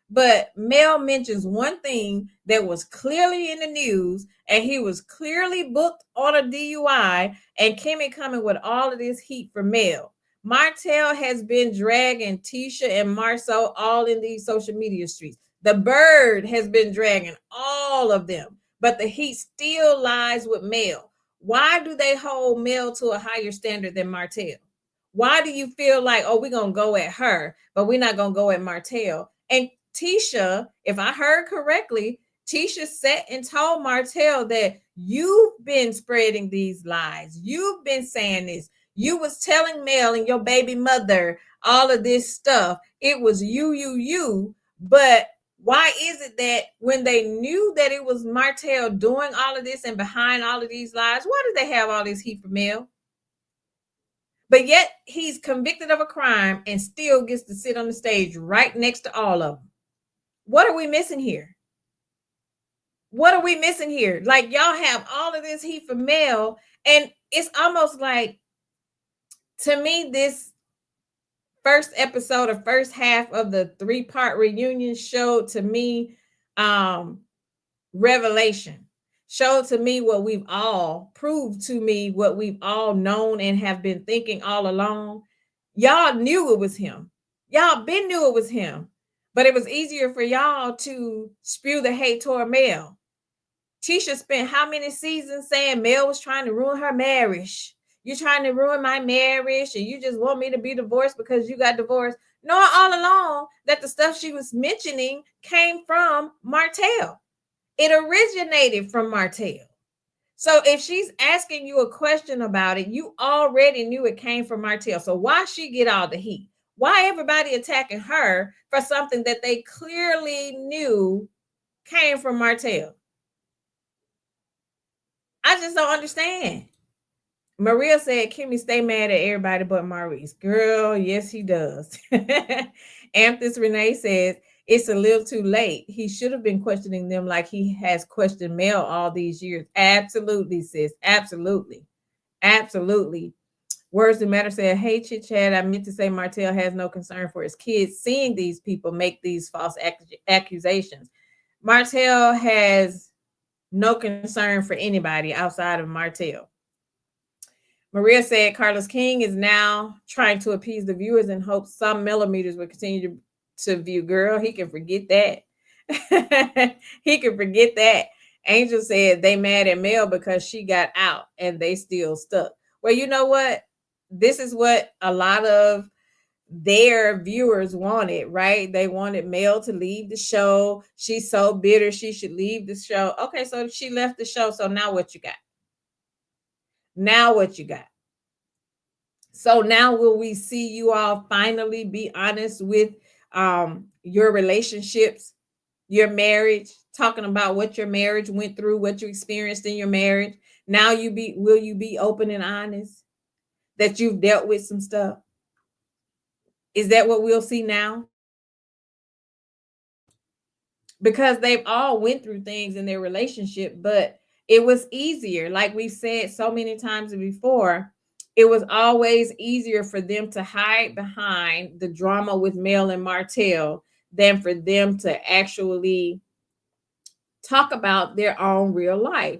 But Mel mentions one thing that was clearly in the news, and he was clearly booked on a DUI, and Kimmy coming with all of this heat for Mel. Martel has been dragging Tisha and Marceau all in these social media streets. The Bird has been dragging all of them, but the heat still lies with Mel. Why do they hold Mel to a higher standard than Martel? Why do you feel like, oh, we're going to go at her, but we're not going to go at Martel? And Tisha, if I heard correctly, Tisha sat and told Martel that you've been spreading these lies. You've been saying this. You was telling Mel and your baby mother all of this stuff. It was you. But why is it that when they knew that it was Martel doing all of this and behind all of these lies, why did they have all this heat for Mel? But yet he's convicted of a crime and still gets to sit on the stage right next to all of them. What are we missing here? What are we missing here? Like, y'all have all of this heat for Mel, and it's almost like, to me, this first episode or first half of the 3-part reunion showed to me revelation, showed to me what we've all proved to me, what we've all known and have been thinking all along. Y'all knew it was him. Y'all been knew it was him, but it was easier for y'all to spew the hate toward Mel. Tisha spent how many seasons saying Mel was trying to ruin her marriage? You're trying to ruin my marriage, and you just want me to be divorced because you got divorced. Knowing all along that the stuff she was mentioning came from Martel. It originated from Martel. So if she's asking you a question about it, you already knew it came from Martel. So why she get all the heat? Why everybody attacking her for something that they clearly knew came from Martel? I just don't understand. Maria said, Kimmy stay mad at everybody but Maurice. Girl, yes, he does. Anthony Renee says, it's a little too late. He should have been questioning them like he has questioned Mel all these years. Absolutely, sis. Absolutely. Absolutely. Words that matter said, hey, chit chat. I meant to say Martel has no concern for his kids seeing these people make these false accusations. Martel has no concern for anybody outside of Martel. Maria said Carlos King is now trying to appease the viewers in hopes some millimeters will continue to view. Girl, he can forget that. He can forget that. Angel said they mad at Mel because she got out and they still stuck. Well, you know what? This is what a lot of their viewers wanted, right? They wanted Mel to leave the show. She's so bitter she should leave the show. Okay, so she left the show. So now what you got? Now what you got? So now will we see you all finally be honest with your relationships, your marriage, talking about what your marriage went through, what you experienced in your marriage? Now will you be open and honest that you've dealt with some stuff? Is that what we'll see now? Because they've all went through things in their relationship, but it was easier. Like we've said so many times before, it was always easier for them to hide behind the drama with Mel and Martel than for them to actually talk about their own real life.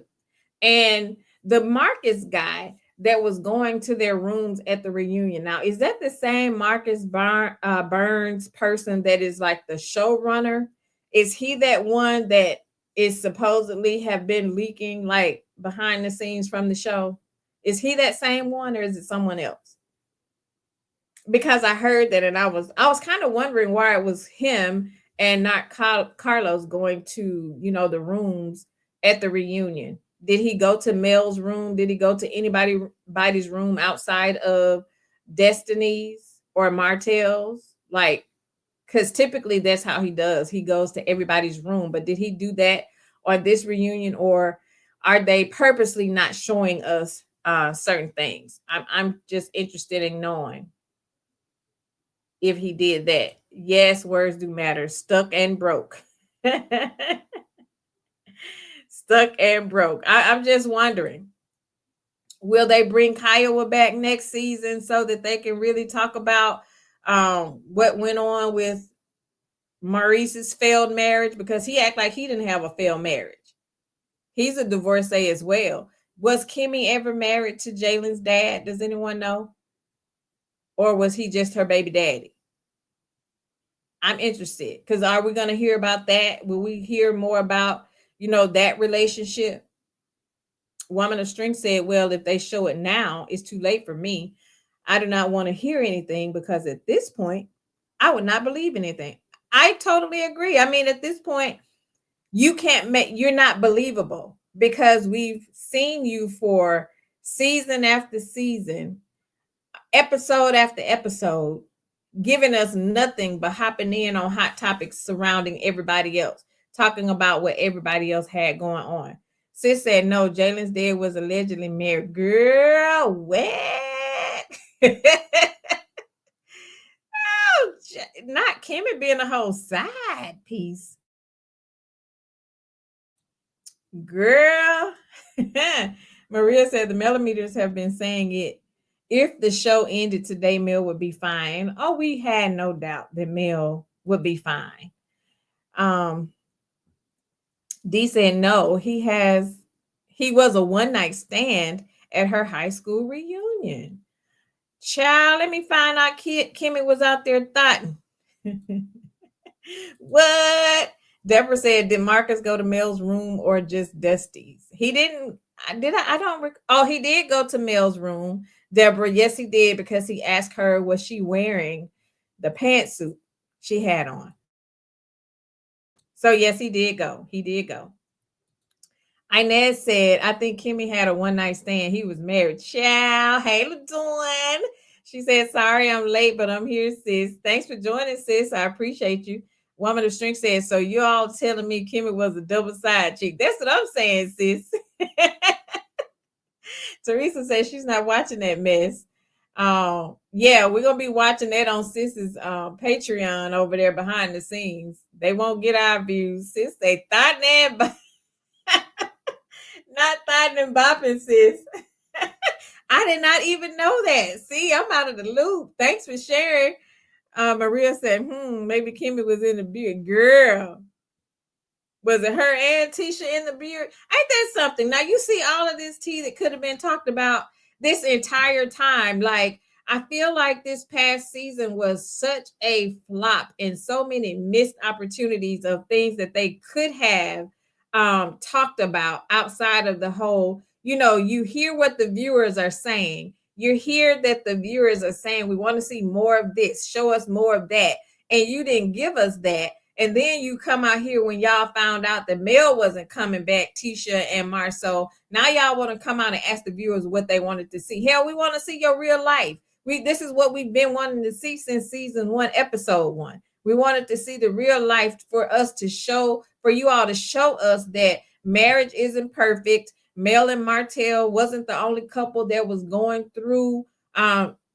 And the Marcus guy that was going to their rooms at the reunion. Now, is that the same Marcus Burns person that is like the showrunner? Is he that one that is supposedly have been leaking like behind the scenes from the show? Is he that same one, or is it someone else? Because I heard that, and I was kind of wondering why it was him and not Carlos going to, the rooms at the reunion. Did he go to Mel's room? Did he go to anybody's room outside of Destiny's or Martel's? Like, because typically that's how he does. He goes to everybody's room. But did he do that on this reunion, or are they purposely not showing us certain things? I'm just interested in knowing if he did that. Yes, words do matter. Stuck and broke. Stuck and broke. I'm just wondering, will they bring Kiowa back next season so that they can really talk about what went on with Maurice's failed marriage? Because he act like he didn't have a failed marriage. He's a divorcee as well. Was Kimmy ever married to Jalen's dad? Does anyone know? Or was he just her baby daddy? I'm interested, because are we going to hear about that? Will we hear more about, that relationship? Woman of Strength said, well, if they show it now, it's too late for me. I do not want to hear anything, because at this point, I would not believe anything. I totally agree. I mean, at this point, you're not believable, because we've seen you for season after season, episode after episode, giving us nothing but hopping in on hot topics surrounding everybody else, talking about what everybody else had going on. Sis said, no, Jalen's dad was allegedly married. Girl, what? Oh, not Kimmy being a whole side piece. Girl. Maria said the millimeters have been saying it. If the show ended today, Mel would be fine. Oh, we had no doubt that Mel would be fine. Dee said no, he was a one-night stand at her high school reunion. Child, let me find out Kimmy was out there thotting. What? Deborah said, did Marcus go to Mel's room or just Dusty's? He didn't. I don't. Oh, he did go to Mel's room, Deborah. Yes, he did, because he asked her, was she wearing the pantsuit she had on? So yes, he did go. He did go. Inez said, I think Kimmy had a one-night stand. He was married. Ciao. Hey, LaDawn. She said, sorry I'm late, but I'm here, sis. Thanks for joining, sis. I appreciate you. Woman of Strength said, so you all telling me Kimmy was a double side chick. That's what I'm saying, sis. Teresa says she's not watching that mess. Yeah, we're going to be watching that on Sis's Patreon over there behind the scenes. They won't get our views. Sis, they thought that, not thotting and bopping, sis. I did not even know that. See, I'm out of the loop. Thanks for sharing. Maria said, maybe Kimmy was in the beard. Girl, was it her and Tisha in the beard? Ain't that something? Now, you see all of this tea that could have been talked about this entire time. Like, I feel like this past season was such a flop, and so many missed opportunities of things that they could have talked about outside of the whole, you hear what the viewers are saying. You hear that the viewers are saying, we want to see more of this, show us more of that. And you didn't give us that. And then you come out here when y'all found out that Mel wasn't coming back, Tisha and Marcel. Now y'all want to come out and ask the viewers what they wanted to see. Hell, we want to see your real life. This is what we've been wanting to see since season 1, episode 1. We wanted to see the real life for you all to show us that marriage isn't perfect. Mel and Martel wasn't the only couple that was going through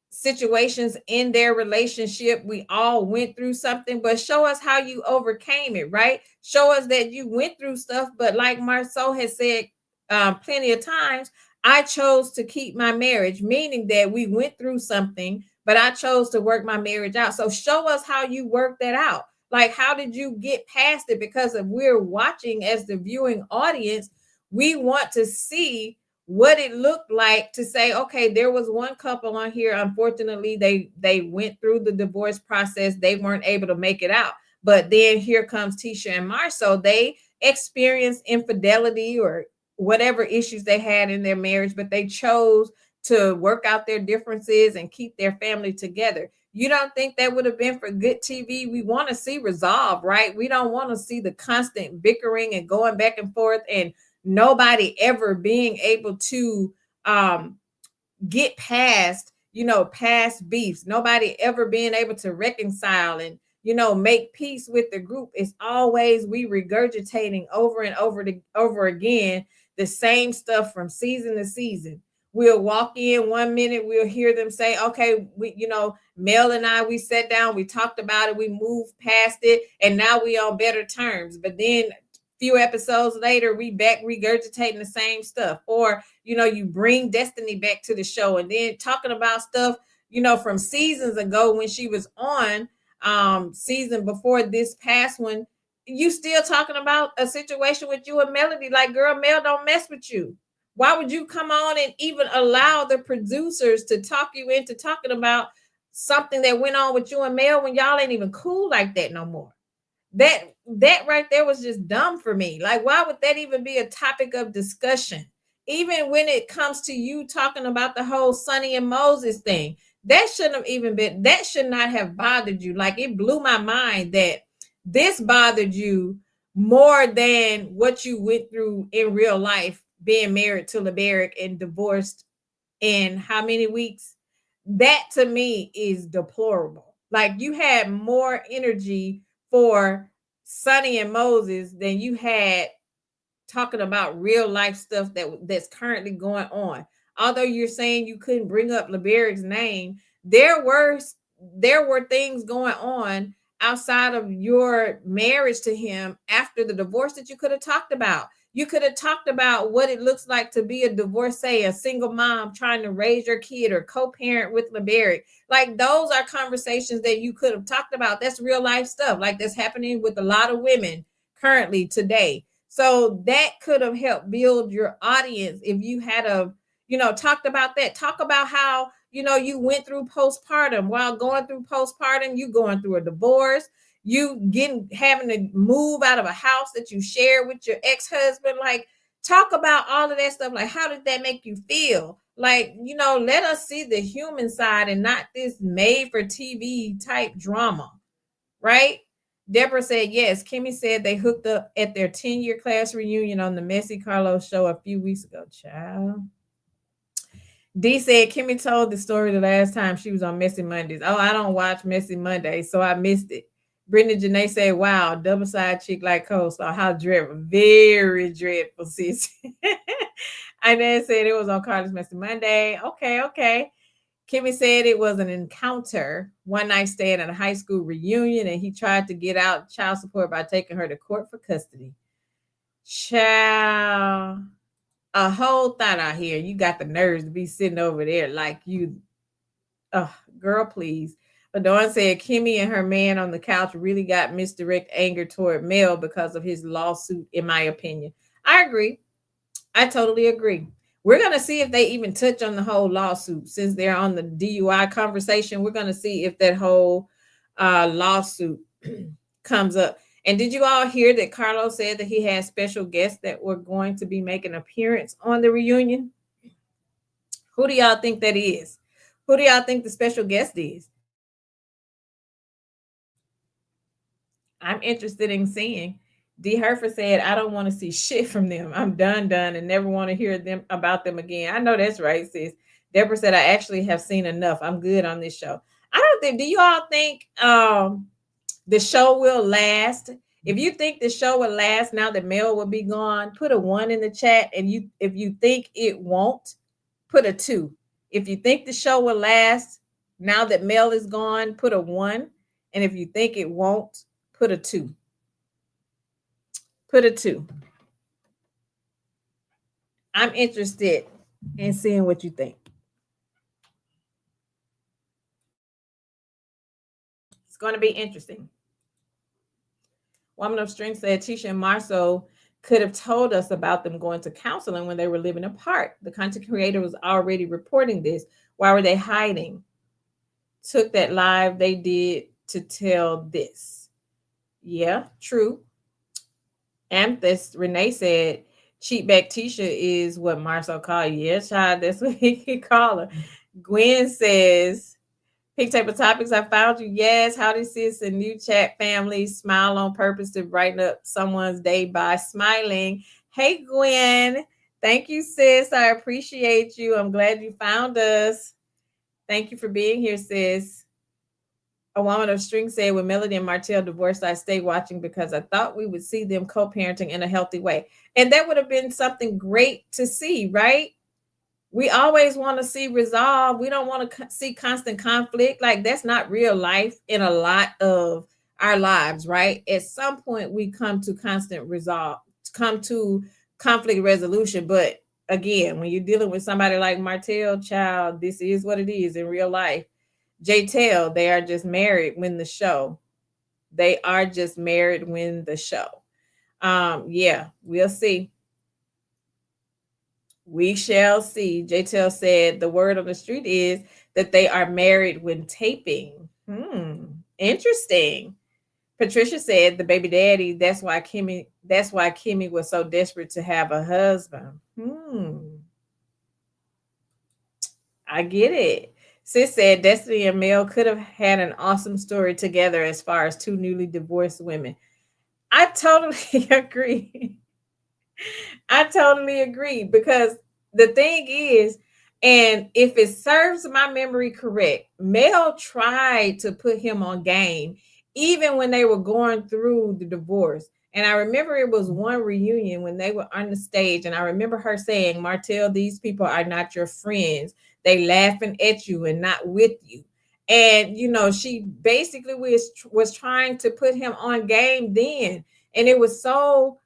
situations in their relationship. We all went through something, but show us how you overcame it, right? Show us that you went through stuff, but like Marceau has said plenty of times, I chose to keep my marriage, meaning that we went through something, but I chose to work my marriage out. So show us how you worked that out. Like, how did you get past it? Because if we're watching as the viewing audience, we want to see what it looked like to say, okay, there was one couple on here. Unfortunately, they went through the divorce process. They weren't able to make it out. But then here comes Tisha and Marceau. They experienced infidelity or whatever issues they had in their marriage, but they chose to work out their differences and keep their family together. You don't think that would have been for good TV? We want to see resolve, right? We don't want to see the constant bickering and going back and forth and nobody ever being able to get past beefs. Nobody ever being able to reconcile and make peace with the group. It's always we regurgitating over and over again the same stuff from season to season. We'll walk in one minute, we'll hear them say, okay, Mel and I, we sat down, we talked about it, we moved past it, and now we on better terms. But then Few episodes later, we back regurgitating the same stuff. Or, you bring Destiny back to the show and then talking about stuff, from seasons ago when she was on season before this past one. You still talking about a situation with you and Melody. Like, girl, Mel don't mess with you. Why would you come on and even allow the producers to talk you into talking about something that went on with you and Mel when y'all ain't even cool like that no more? That right there was just dumb for me. Like, why would that even be a topic of discussion? Even when it comes to you talking about the whole Sonny and Moses thing, that shouldn't have even been, that should not have bothered you. Like, it blew my mind that this bothered you more than what you went through in real life, being married to LeBaric and divorced in how many weeks? That to me is deplorable. Like, you had more energy for Sonny and Moses than you had talking about real life stuff that's currently going on. Although you're saying you couldn't bring up LeBaric's name, there were things going on outside of your marriage to him after the divorce that you could have talked about. You could have talked about what it looks like to be a divorcee, a single mom trying to raise your kid, or co-parent with LeBaric. Like, those are conversations that you could have talked about. That's real life stuff. Like, that's happening with a lot of women currently today. So that could have helped build your audience if you had talked about that. Talk about how, you went through postpartum. While going through postpartum, you going through a divorce, having to move out of a house that you share with your ex-husband. Like, talk about all of that stuff. Like, how did that make you feel? Like, let us see the human side and not this made for TV type drama, right? Deborah said, yes. Kimmy said they hooked up at their 10-year class reunion on the Messy Carlos show a few weeks ago. Child. D said, Kimmy told the story the last time she was on Messy Mondays. Oh, I don't watch Messy Mondays, so I missed it. Brenda Janae said, wow, double side chick like coleslaw. How dreadful. Very dreadful, sis. I then said it was on Carlos Messy Monday. Okay. Kimmy said it was an encounter, one night stand at a high school reunion, and he tried to get out child support by taking her to court for custody. Child, a whole thought out here. You got the nerves to be sitting over there like you. Oh, girl, please. But Dawn said Kimmy and her man on the couch really got misdirect anger toward Mel because of his lawsuit, in my opinion. I agree. I totally agree. We're going to see if they even touch on the whole lawsuit since they're on the DUI conversation. We're going to see if that whole lawsuit comes up. And did you all hear that Carlos said that he had special guests that were going to be making an appearance on the reunion? Who do y'all think that is? Who do y'all think the special guest is? I'm interested in seeing. D. Herfer said, I don't want to see shit from them. I'm done, and never want to hear them about them again. I know that's right, sis. Deborah said, I actually have seen enough. I'm good on this show. I don't think, do you all think the show will last? If you think the show will last now that Mel will be gone, put a 1 in the chat. And if you think it won't, put a 2. If you think the show will last now that Mel is gone, put a 1. And if you think it won't, put a 2. Put a 2. I'm interested in seeing what you think. It's going to be interesting. Woman of Strength said Tisha and Marceau could have told us about them going to counseling when they were living apart. The content creator was already reporting this. Why were they hiding? Took that live they did to tell this. Yeah, true. Amethyst Renee said cheat back Tisha is what Marceau called you. Yeah, child, that's what he call her. Gwen says, Pink Table Topics, I found you. Yes, howdy sis and new chat family. Smile on purpose to brighten up someone's day by smiling. Hey Gwen, thank you sis. I appreciate you. I'm glad you found us. Thank you for being here, sis. A Woman of Strength said, when Melody and Martel divorced, I stayed watching because I thought we would see them co-parenting in a healthy way. And that would have been something great to see, right? We always want to see resolve. We don't want to see constant conflict. Like, that's not real life in a lot of our lives, right? At some point, we come to constant resolve, come to conflict resolution. But again, when you're dealing with somebody like Martel, child, this is what it is in real life. JTL, they are just married when the show. They are just married when the show. Yeah, we'll see. We shall see. JTL said the word on the street is that they are married when taping. Interesting. Patricia said the baby daddy, that's why Kimmy was so desperate to have a husband. I get it. Sis said Destiny and Mel could have had an awesome story together as far as two newly divorced women. I totally agree. I totally agree because the thing is, and if it serves my memory correct, Mel tried to put him on game even when they were going through the divorce. And I remember it was one reunion when they were on the stage, and I remember her saying, Martel, these people are not your friends. They laughing at you and not with you. And she basically was trying to put him on game then. And it was so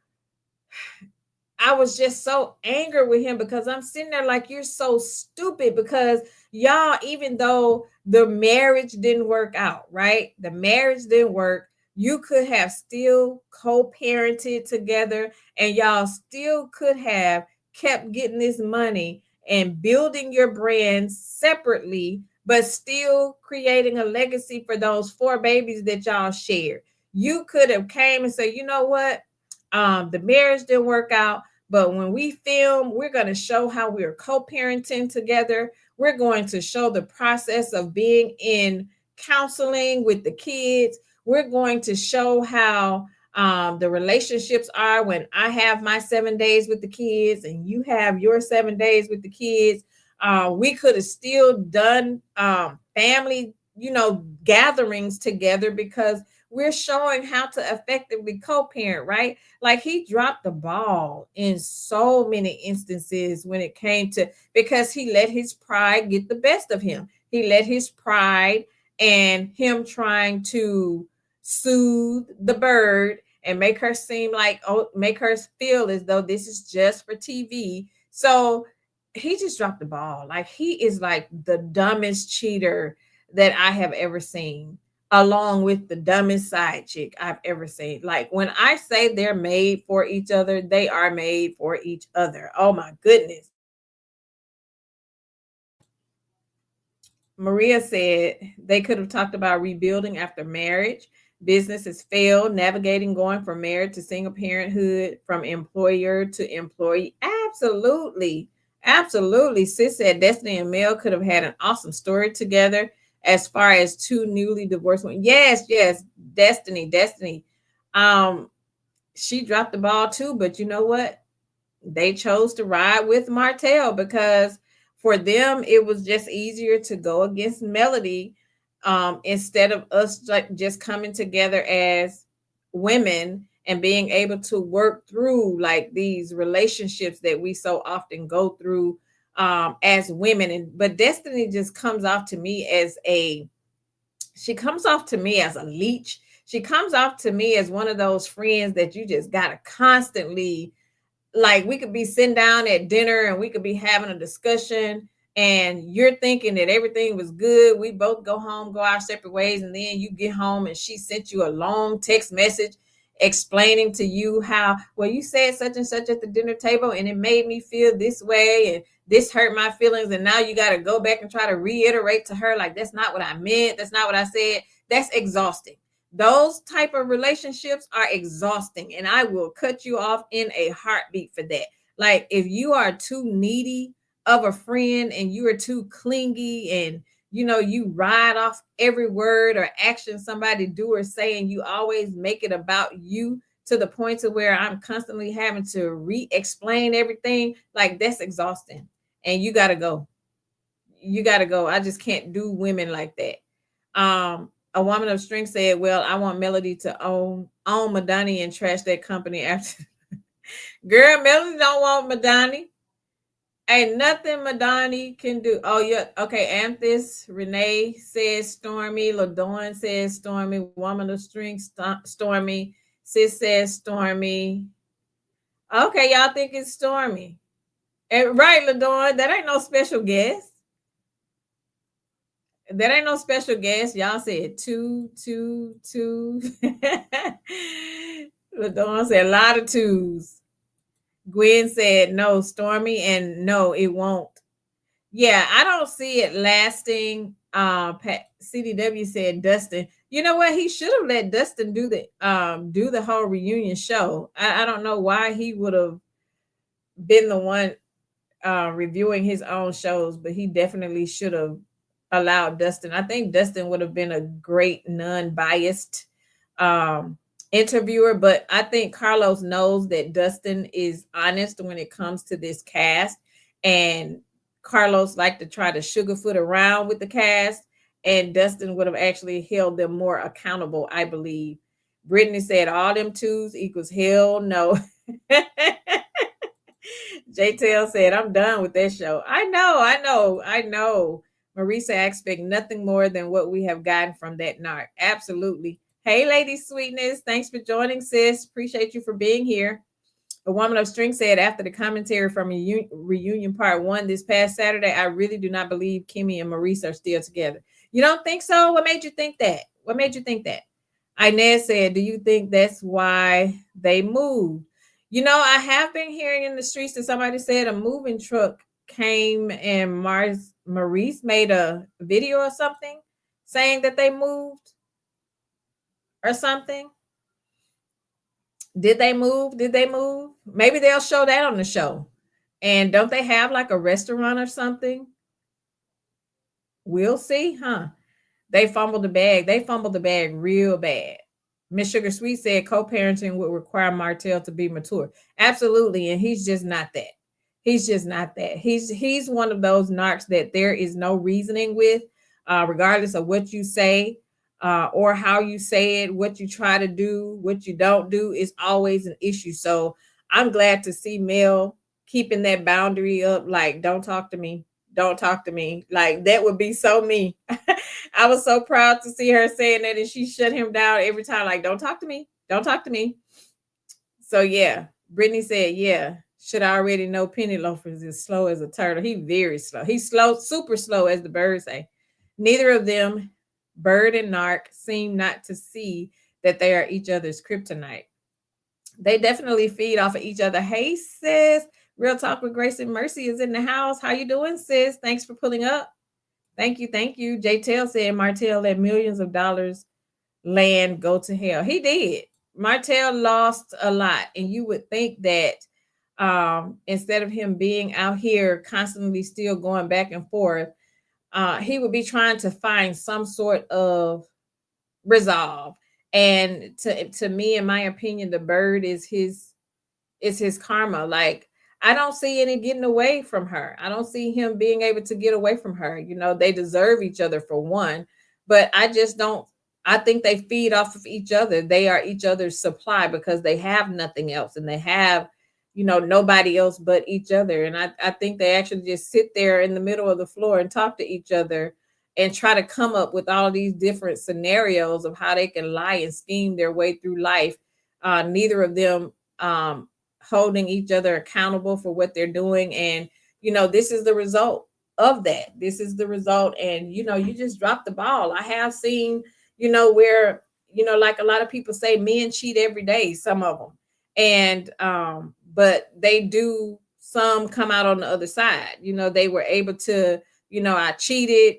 I was just so angry with him because I'm sitting there like, you're so stupid because y'all, even though the marriage didn't work out, right? The marriage didn't work. You could have still co-parented together and y'all still could have kept getting this money and building your brands separately, but still creating a legacy for those 4 babies that y'all shared. You could have came and said, you know what? The marriage didn't work out. But when we film, we're going to show how we're co-parenting together. We're going to show the process of being in counseling with the kids. We're going to show how the relationships are when I have my 7 days with the kids and you have your 7 days with the kids. We could have still done family, gatherings together because we're showing how to effectively co-parent, right? Like he dropped the ball in so many instances when it came to, because he let his pride get the best of him. He let his pride and him trying to soothe the bird and make her seem like, make her feel as though this is just for TV. So he just dropped the ball. Like he is like the dumbest cheater that I have ever seen, along with the dumbest side chick I've ever seen. Like when I say they're made for each other, they are made for each other. Oh my goodness. Maria said they could have talked about rebuilding after marriage. Business has failed, navigating going from marriage to single parenthood, from employer to employee. Absolutely. Absolutely. Sis said Destiny and Mel could have had an awesome story together as far as two newly divorced women. Yes, yes. Destiny. Um, she dropped the ball too, but you know what? They chose to ride with Martel because for them it was just easier to go against Melody, instead of us like just coming together as women and being able to work through like these relationships that we so often go through as women. And but Destiny just comes off to me as she comes off to me as a leech. She comes off to me as one of those friends that you just gotta constantly, like we could be sitting down at dinner and we could be having a discussion and you're thinking that everything was good. We both go home, go our separate ways, and then you get home and she sent you a long text message explaining to you how, well, you said such and such at the dinner table and it made me feel this way and this hurt my feelings, and now you got to go back and try to reiterate to her like that's not what I meant, that's not what I said. That's exhausting. Those type of relationships are exhausting, and I will cut you off in a heartbeat for that. Like if you are too needy of a friend and you are too clingy and you ride off every word or action somebody do or say, and you always make it about you to the point to where I'm constantly having to re-explain everything, like that's exhausting. And you got to go. You got to go. I just can't do women like that. A woman of strength said, well, I want Melody to own Madani and trash that company after. Girl, Melody don't want Madani. Ain't nothing Madani can do. Oh, yeah. Okay. Anthis, Renee says Stormy. LaDawn says Stormy. Woman of strength, Stormy. Sis says Stormy. Okay, y'all think it's Stormy. And right, LaDawn, that ain't no special guest. That ain't no special guest. Y'all said two, two, two. LaDawn said a lot of twos. Gwen said no, Stormy, and no, it won't. Yeah, I don't see it lasting. CDW said Dustin. You know what? He should have let Dustin do the whole reunion show. I don't know why he would have been the one reviewing his own shows, but he definitely should have allowed Dustin. I think Dustin would have been a great non-biased um, interviewer, but I think Carlos knows that Dustin is honest when it comes to this cast, and Carlos liked to try to sugarfoot around with the cast, and Dustin would have actually held them more accountable, I believe. Brittany said all them twos equals hell no. JTL said, I'm done with that show. I know. Marisa, I expect nothing more than what we have gotten from that narc. Absolutely. Hey, Lady Sweetness. Thanks for joining, sis. Appreciate you for being here. A Woman of Strength said, after the commentary from Reunion Part 1 this past Saturday, I really do not believe Kimmy and Marisa are still together. You don't think so? What made you think that? What made you think that? Inez said, do you think that's why they moved? You know, I have been hearing in the streets that somebody said a moving truck came and Maurice made a video or something saying that they moved or something. Did they move? Did they move? Maybe they'll show that on the show. And don't they have like a restaurant or something? We'll see, huh? They fumbled the bag. They fumbled the bag real bad. Miss Sugar Sweet said co-parenting would require Martel to be mature. Absolutely, and he's just not that. He's just not that. He's one of those narcs that there is no reasoning with, regardless of what you say or how you say it, what you try to do, what you don't do is always an issue. So I'm glad to see Mel keeping that boundary up. Like, don't talk to me. Don't talk to me. Like, that would be so me. I was so proud to see her saying that, and she shut him down every time. Like, don't talk to me. Don't talk to me. So yeah, Brittany said, yeah, should I already know Penny Loafers is slow as a turtle. He very slow. He's slow, super slow, as the birds say. Neither of them, Bird and Narc, seem not to see that they are each other's kryptonite. They definitely feed off of each other. Hey, sis. Real Talk with Grace and Mercy is in the house. How you doing, sis? Thanks for pulling up. Thank you, thank you. JTL said Martel let millions of dollars land go to hell. He did. Martel lost a lot, and you would think that instead of him being out here constantly still going back and forth, he would be trying to find some sort of resolve. And to me, in my opinion, the bird is his karma. Like, I don't see any getting away from her. I don't see him being able to get away from her. You know, they deserve each other for one, but I just don't. I think they feed off of each other. They are each other's supply because they have nothing else and they have, nobody else but each other. And I think they actually just sit there in the middle of the floor and talk to each other and try to come up with all these different scenarios of how they can lie and scheme their way through life. Neither of them holding each other accountable for what they're doing. And, this is the result of that. This is the result. And, you just dropped the ball. I have seen, where, like a lot of people say, men cheat every day, some of them. And, but they do, some come out on the other side. They were able to, I cheated.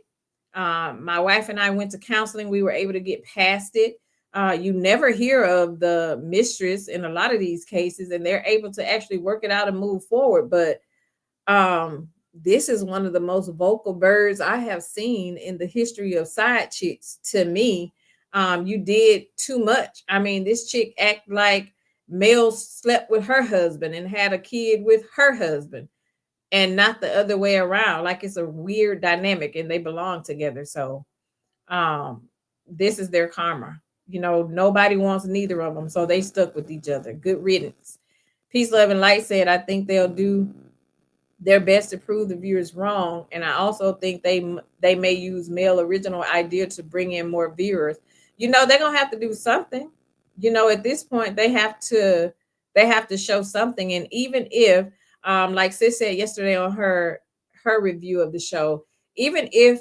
My wife and I went to counseling. We were able to get past it. You never hear of the mistress in a lot of these cases, and they're able to actually work it out and move forward. But this is one of the most vocal birds I have seen in the history of side chicks. To me, you did too much. I mean, this chick act like Mel slept with her husband and had a kid with her husband, and not the other way around. Like, it's a weird dynamic, and they belong together. So, this is their karma. Nobody wants neither of them, so they stuck with each other. Good riddance. Peace, love, and light said, I think they'll do their best to prove the viewers wrong, and I also think they may use male original idea to bring in more viewers. They're gonna have to do something. At this point, they have to They have to show something. And even if, like sis said yesterday on her review of the show, even if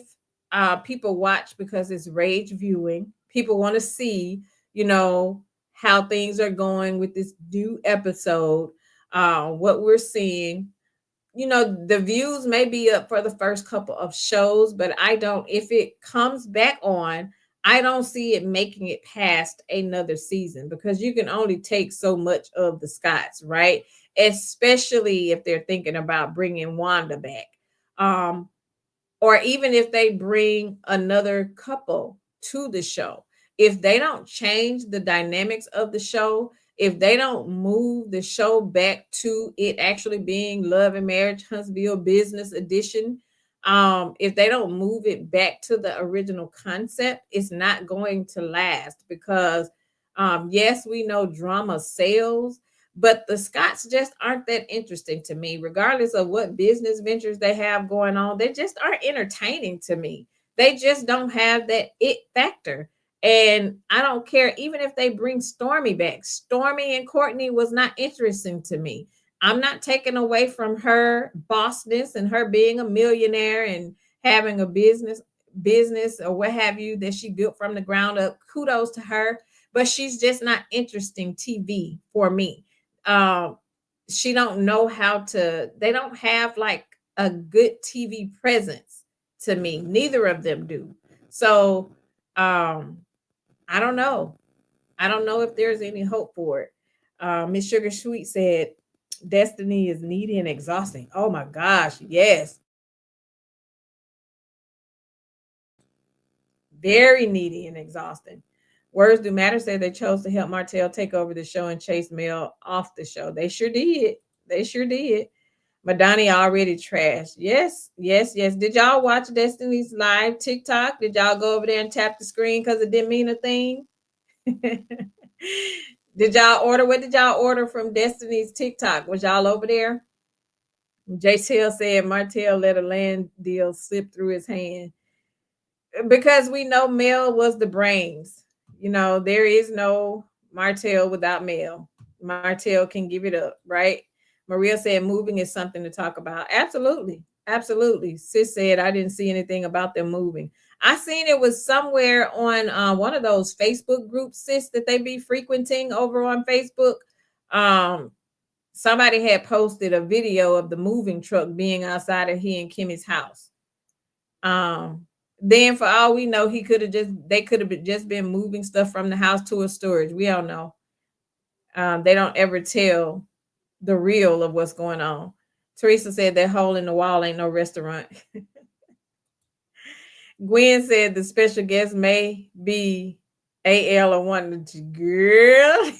people watch because it's rage viewing, people want to see, you know, how things are going with this new episode, what we're seeing. You know, the views may be up for the first couple of shows, but I don't, if it comes back on, I don't see it making it past another season, because you can only take so much of the Scots, right? Especially if they're thinking about bringing Wanda back. Um, or even if they bring another couple to the show, if they don't change the dynamics of the show, if they don't move the show back to it actually being Love and Marriage Huntsville Business Edition, if they don't move it back to the original concept, it's not going to last. Because yes, we know drama sells, but the Scots just aren't that interesting to me, regardless of what business ventures they have going on. They just aren't entertaining to me. They just don't have that it factor. And I don't care, even if they bring Stormy back. Stormy and Courtney was not interesting to me. I'm not taking away from her bossness and her being a millionaire and having a business or what have you that she built from the ground up. Kudos to her, but she's just not interesting TV for me. um she don't know how to, they don't have like a good TV presence to me. Neither of them do. So um I don't know. I don't know if there's any hope for it. Miss Sugar Sweet said Destiny is needy and exhausting. Oh my gosh, yes. Very needy and exhausting. Words do matter said they chose to help Martel take over the show and chase Mel off the show. They sure did. They sure did. Madani already trashed. Yes, yes, yes. Did y'all watch Destiny's live TikTok? Did y'all go over there and tap the screen because it didn't mean a thing? Did y'all order? What did y'all order from Destiny's TikTok? Was y'all over there? JTL said Martel let a land deal slip through his hand, because we know Mel was the brains. You know, there is no Martel without Mel. Martel can give it up, right? Maria said moving is something to talk about. Absolutely. Absolutely. Sis said I didn't see anything about them moving. I seen it was somewhere on one of those Facebook groups, sis, that they be frequenting over on Facebook. Um, Somebody had posted a video of the moving truck being outside of he and Kimmy's house. Um, then for all we know, he could have just they could have just been moving stuff from the house to a storage. We don't know. They don't ever tell the real of what's going on. Teresa said that hole in the wall ain't no restaurant. Gwen said the special guest may be AL or one of the girl.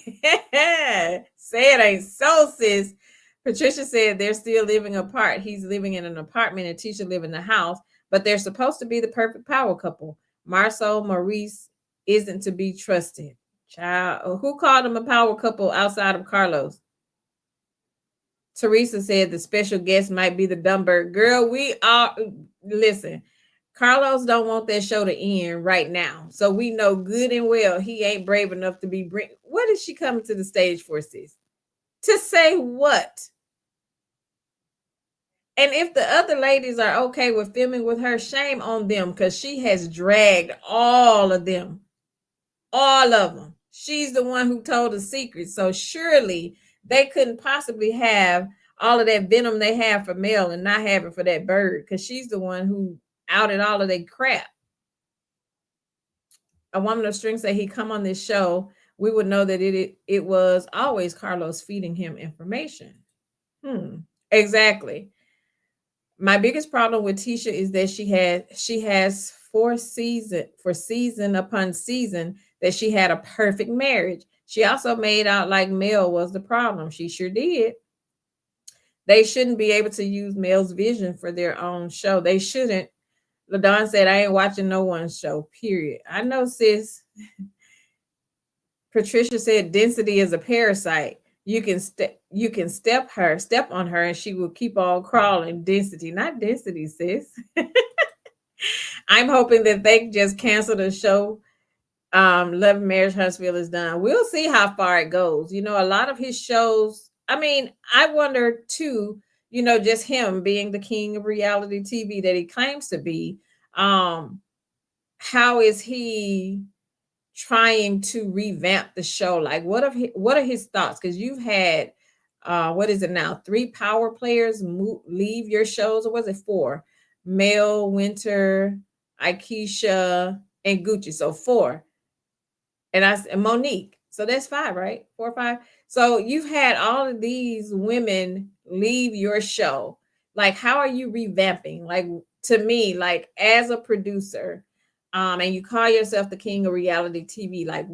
Say it ain't so, sis. Patricia said they're still living apart. He's living in an apartment and Tisha live in the house, but they're supposed to be the perfect power couple. Marcel Maurice isn't to be trusted. Child, who called them a power couple outside of Carlos? Teresa said the special guest might be the Dumberg girl. We are listen. Carlos don't want that show to end right now, so we know good and well he ain't brave enough to be bring. What is she coming to the stage for, sis? To say what? And if the other ladies are okay with filming with her, shame on them, because she has dragged all of them. All of them. She's the one who told the secret. So surely they couldn't possibly have all of that venom they have for Mel and not have it for that bird, because she's the one who outed all of that crap. A woman of strength said he come on this show, we would know that it was always Carlos feeding him information. Exactly. My biggest problem with Tisha is that she has for season upon season that she had a perfect marriage. She also made out like Mel was the problem. She sure did. They shouldn't be able to use Mel's vision for their own show. They shouldn't. LaDon said, I ain't watching no one's show, period. I know, sis. Patricia said density is a parasite. You can step on her and she will keep on crawling. Density, not density, sis. I'm hoping that they just cancel the show Love and Marriage Huntsville is done. We'll see how far it goes. A lot of his shows, I mean, I wonder too, just him being the king of reality TV that he claims to be. Um, how is he trying to revamp the show? Like, what are his thoughts? Because you've had what is it now? Three power players leave your shows, or was it four? Mel, Winter, Aikisha, and Gucci. So four, and Monique. So that's five, right? Four or five. So you've had all of these women leave your show. Like, how are you revamping? Like, to me, like, as a producer, and you call yourself the king of reality TV, like,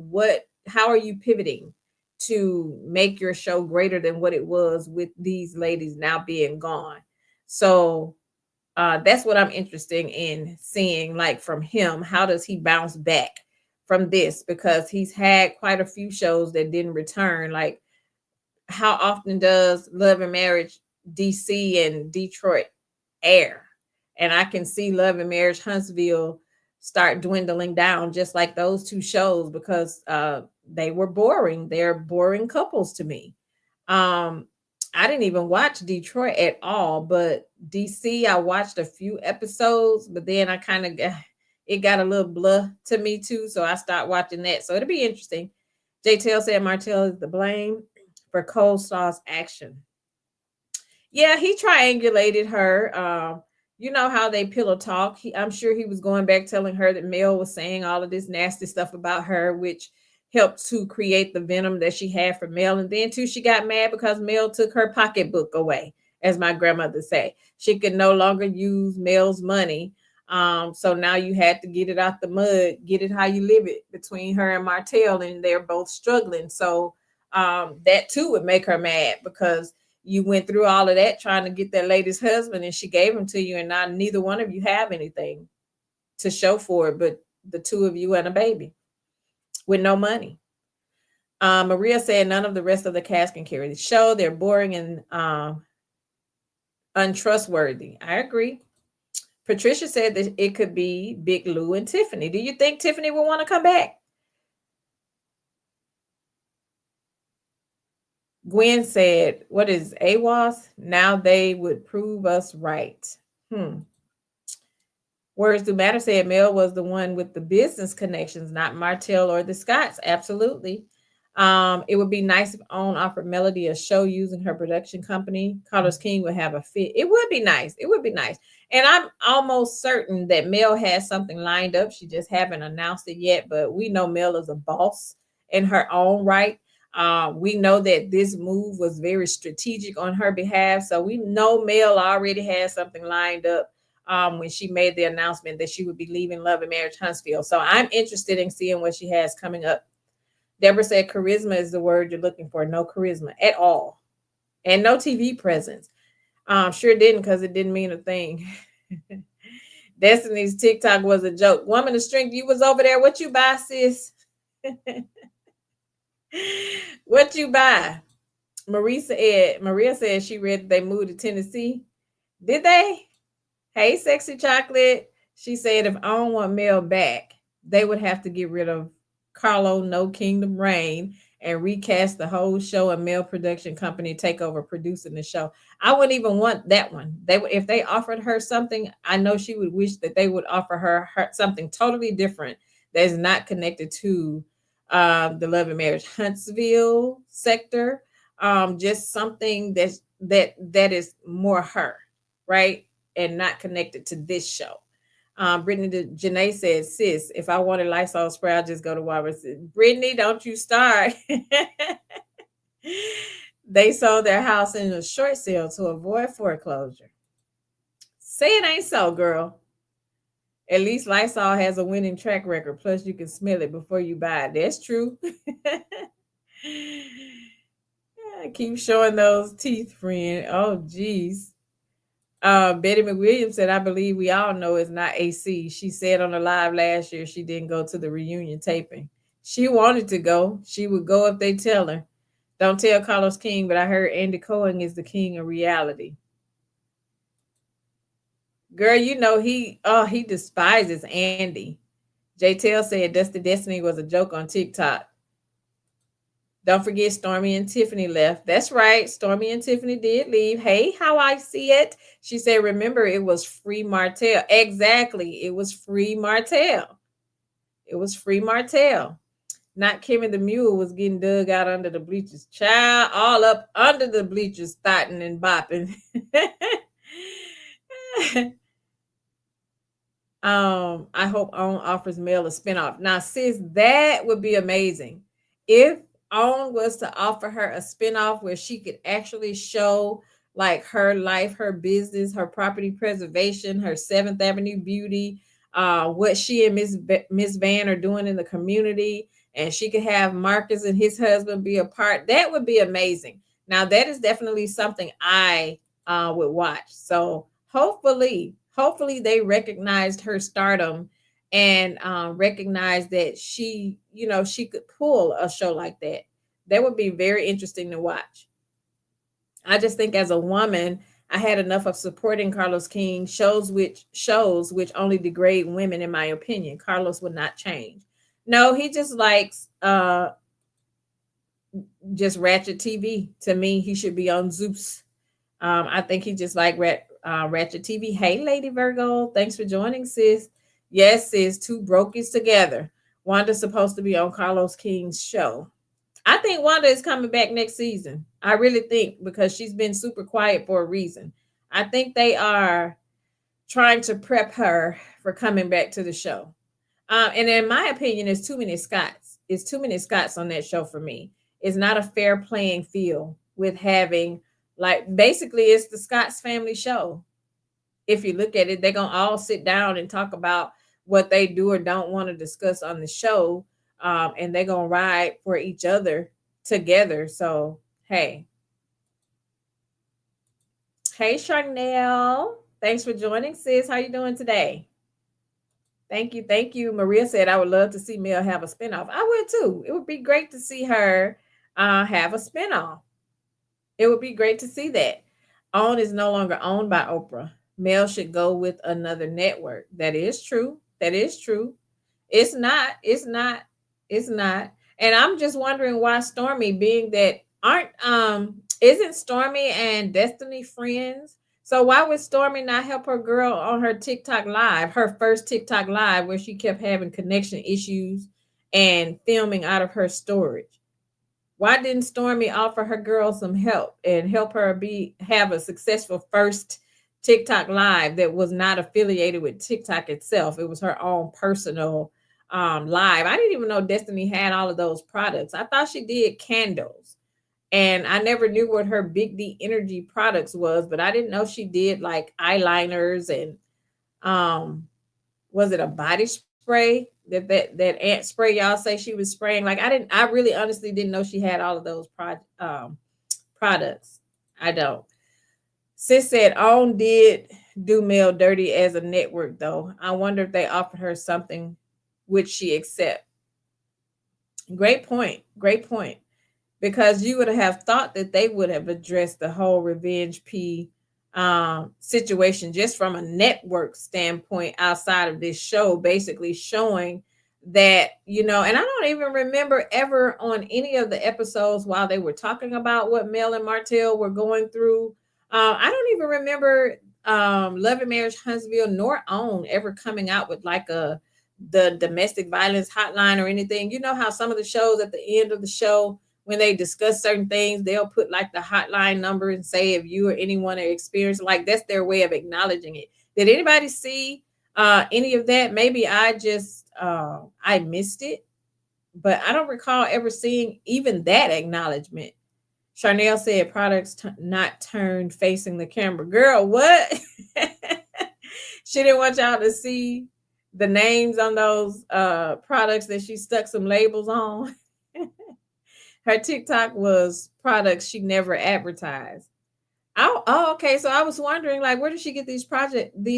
how are you pivoting to make your show greater than what it was with these ladies now being gone? So that's what I'm interested in seeing, like, from him. How does he bounce back from this? Because he's had quite a few shows that didn't return. Like, how often does Love and Marriage DC and Detroit air? And I can see Love and Marriage Huntsville start dwindling down, just like those two shows, because they were boring. They're boring couples to me. um I didn't even watch Detroit at all, but DC, I watched a few episodes, but then I kind of it got a little blah to me too, so I stopped watching that. So it'll be interesting. JTL said Martel is the blame for Coleslaw's action. Yeah, he triangulated her. You know how they pillow talk. I'm sure he was going back telling her that Mel was saying all of this nasty stuff about her, which helped to create the venom that she had for Mel. And then too, she got mad because Mel took her pocketbook away, as my grandmother say. She could no longer use Mel's money. So now you had to get it out the mud, get it how you live it, between her and Martel, and they're both struggling. So that too would make her mad, because you went through all of that trying to get that lady's husband, and she gave him to you, and now neither one of you have anything to show for it but the two of you and a baby with no money. Maria said none of the rest of the cast can carry the show. They're boring and untrustworthy. I agree. Patricia said that it could be Big Lou and Tiffany. Do you think Tiffany will want to come back? Gwen said, what is AWAS? Now they would prove us right. Words do matter said Mel was the one with the business connections, not Martel or the Scotts. Absolutely. It would be nice if OWN offered Melody a show using her production company. Carlos King would have a fit. It would be nice. It would be nice. And I'm almost certain that Mel has something lined up. She just haven't announced it yet, but we know Mel is a boss in her own right. We know that this move was very strategic on her behalf. So we know Mel already has something lined up when she made the announcement that she would be leaving Love and Marriage Huntsville. So I'm interested in seeing what she has coming up. Deborah said charisma is the word you're looking for. No charisma at all. And no TV presence. Sure didn't, because it didn't mean a thing. Destiny's TikTok was a joke. Woman of strength, you was over there. What you buy, sis? What you buy? Maria said she read they moved to Tennessee. Did they? Hey, sexy chocolate. She said if I don't want Mel back, they would have to get rid of Carlo No Kingdom Reign and recast the whole show and Mel production company take over producing the show. I wouldn't even want that one. If they offered her something, I know she would wish that they would offer her something totally different that is not connected to the Love and Marriage Huntsville sector. Just something that is more her, right? And not connected to this show. Brittany Janae said, sis, if I wanted Lysol spray, I'll just go to Walmart. Brittany, don't you start. They sold their house in a short sale to avoid foreclosure. Say it ain't so, girl. At least Lysol has a winning track record. Plus, you can smell it before you buy it. That's true. Keep showing those teeth, friend. Oh, geez. Betty McWilliams said, I believe we all know it's not AC. She said on the live last year she didn't go to the reunion taping. She wanted to go. She would go if they tell her. Don't tell Carlos King, but I heard Andy Cohen is the king of reality. Girl, you know he despises Andy. JTL said Dusty Destiny was a joke on TikTok. Don't forget Stormy and Tiffany left. That's right. Stormy and Tiffany did leave. Hey, how I see it. She said, remember, it was free Martel. Exactly. It was free Martel. It was free Martel. Not Kimmy the Mule was getting dug out under the bleachers. Child, all up under the bleachers, starting and bopping. I hope OWN offers Mel a spinoff. Now, sis, that would be amazing. If OWN was to offer her a spinoff where she could actually show like her life, her business, her property preservation, her Seventh Avenue beauty, what she and Miss Van are doing in the community, and she could have Marcus and his husband be a part, that would be amazing. Now, that is definitely something I would watch. So hopefully they recognized her stardom and recognized that she could pull a show like that. That would be very interesting to watch. I just think as a woman, I had enough of supporting Carlos King shows which only degrade women, in my opinion. Carlos would not change. No, he just likes just ratchet TV. To me, he should be on Zeus. I think he just like ratchet TV. Hey, Lady Virgo, thanks for joining, sis. Yes, sis, two brokies together. Wanda's supposed to be on Carlos King's show. I think Wanda is coming back next season. I really think, because she's been super quiet for a reason. I think they are trying to prep her for coming back to the show. And in my opinion, it's too many Scots. It's too many Scots on that show for me. It's not a fair playing field with having, like, basically it's the Scots family show. If you look at it, they're gonna all sit down and talk about what they do or don't want to discuss on the show. And they're gonna ride for each other together. So hey Charnel, thanks for joining, sis. How you doing today? Thank you. Maria said I would love to see Mel have a spinoff. I would too. It would be great to see her have a spinoff. It would be great to see that. OWN is no longer owned by Oprah. Mel should go with another network. That is true. That is true. It's not. It's not. It's not. And I'm just wondering why Stormy, being that aren't isn't Stormy and Destiny friends? So why would Stormy not help her girl on her TikTok live, her first TikTok live, where she kept having connection issues and filming out of her storage? Why didn't Stormy offer her girl some help and help her have a successful first TikTok live that was not affiliated with TikTok itself? It was her own personal live. I didn't even know Destiny had all of those products. I thought she did candles, and I never knew what her Big D Energy products was, but I didn't know she did like eyeliners and was it a body spray that ant spray y'all say she was spraying? Like I really honestly didn't know she had all of those products. I don't. Sis said OWN did do Mel dirty as a network, though. I wonder if they offered her something would she accept. Great point. Great point. Because you would have thought that they would have addressed the whole Revenge P situation just from a network standpoint outside of this show, basically showing that, and I don't even remember ever on any of the episodes while they were talking about what Mel and Martel were going through. I don't even remember Love and Marriage Huntsville nor OWN ever coming out with like the domestic violence hotline or anything. You know how some of the shows at the end of the show, when they discuss certain things, they'll put like the hotline number and say if you or anyone are experiencing, like that's their way of acknowledging it. Did anybody see any of that? Maybe I just I missed it, but I don't recall ever seeing even that acknowledgement. Charnel said products not turned facing the camera. Girl, what? She didn't want y'all to see the names on those products that she stuck some labels on. Her TikTok was products she never advertised. Oh, okay. So I was wondering, like, where did she get these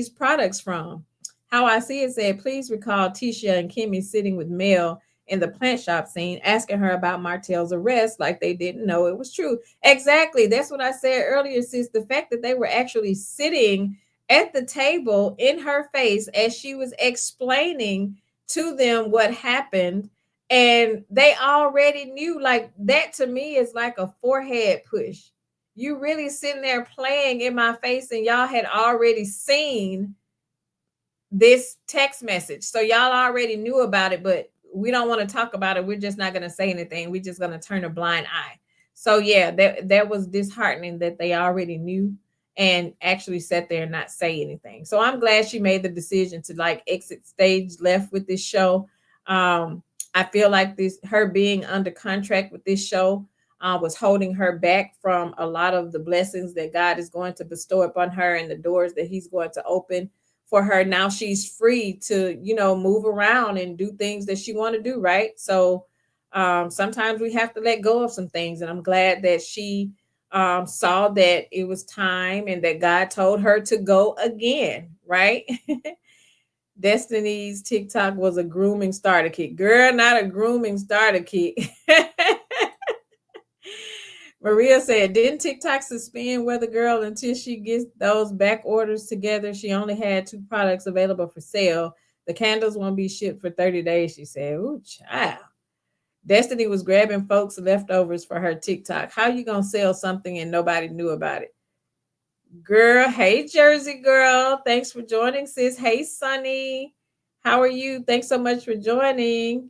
products from? How I see it said, please recall Tisha and Kimmy sitting with Mel in the plant shop scene, asking her about Martel's arrest, like they didn't know it was true. Exactly. That's what I said earlier, sis. The fact that they were actually sitting at the table in her face as she was explaining to them what happened, and they already knew. Like that to me is like a forehead push. You really sitting there playing in my face, and y'all had already seen this text message. So y'all already knew about it, but we don't want to talk about it. We're just not going to say anything. We're just going to turn a blind eye. So yeah, that was disheartening that they already knew and actually sat there and not say anything. So I'm glad she made the decision to like exit stage left with this show. I feel like this her being under contract with this show was holding her back from a lot of the blessings that God is going to bestow upon her and the doors that He's going to open for her. Now she's free to, move around and do things that she want to do, right? So sometimes we have to let go of some things, and I'm glad that she saw that it was time and that God told her to go again, right? Destiny's TikTok was a grooming starter kit. Girl, not a grooming starter kit. Maria said, didn't TikTok suspend Weather Girl until she gets those back orders together? She only had 2 products available for sale. The candles won't be shipped for 30 days, she said. Ooh, child. Destiny was grabbing folks' leftovers for her TikTok. How you going to sell something and nobody knew about it? Girl, hey, Jersey girl. Thanks for joining, sis. Hey, Sunny. How are you? Thanks so much for joining.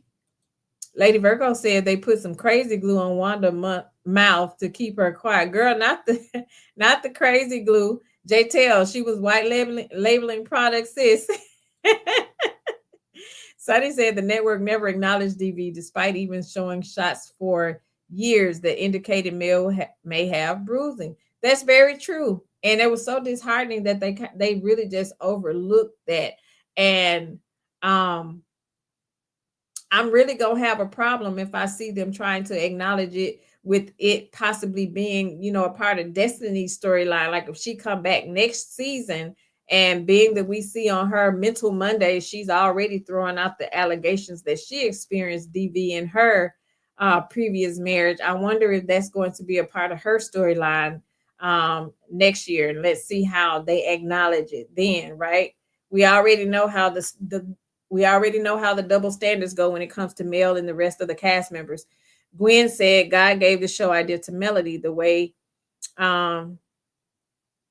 Lady Virgo said they put some crazy glue on Wanda's mouth to keep her quiet. Girl, not the not the crazy glue. JTL, she was white labeling products, sis. Sonny said the network never acknowledged DV despite even showing shots for years that indicated Mel may have bruising. That's very true. And it was so disheartening that they really just overlooked that. And I'm really gonna have a problem if I see them trying to acknowledge it with it possibly being, a part of Destiny's storyline. Like if she come back next season, and being that we see on her Mental Monday, she's already throwing out the allegations that she experienced DV in her previous marriage. I wonder if that's going to be a part of her storyline next year. And let's see how they acknowledge it then, right? We already know how we already know how the double standards go when it comes to Mel and the rest of the cast members. Gwen said God gave the show idea to Melody the way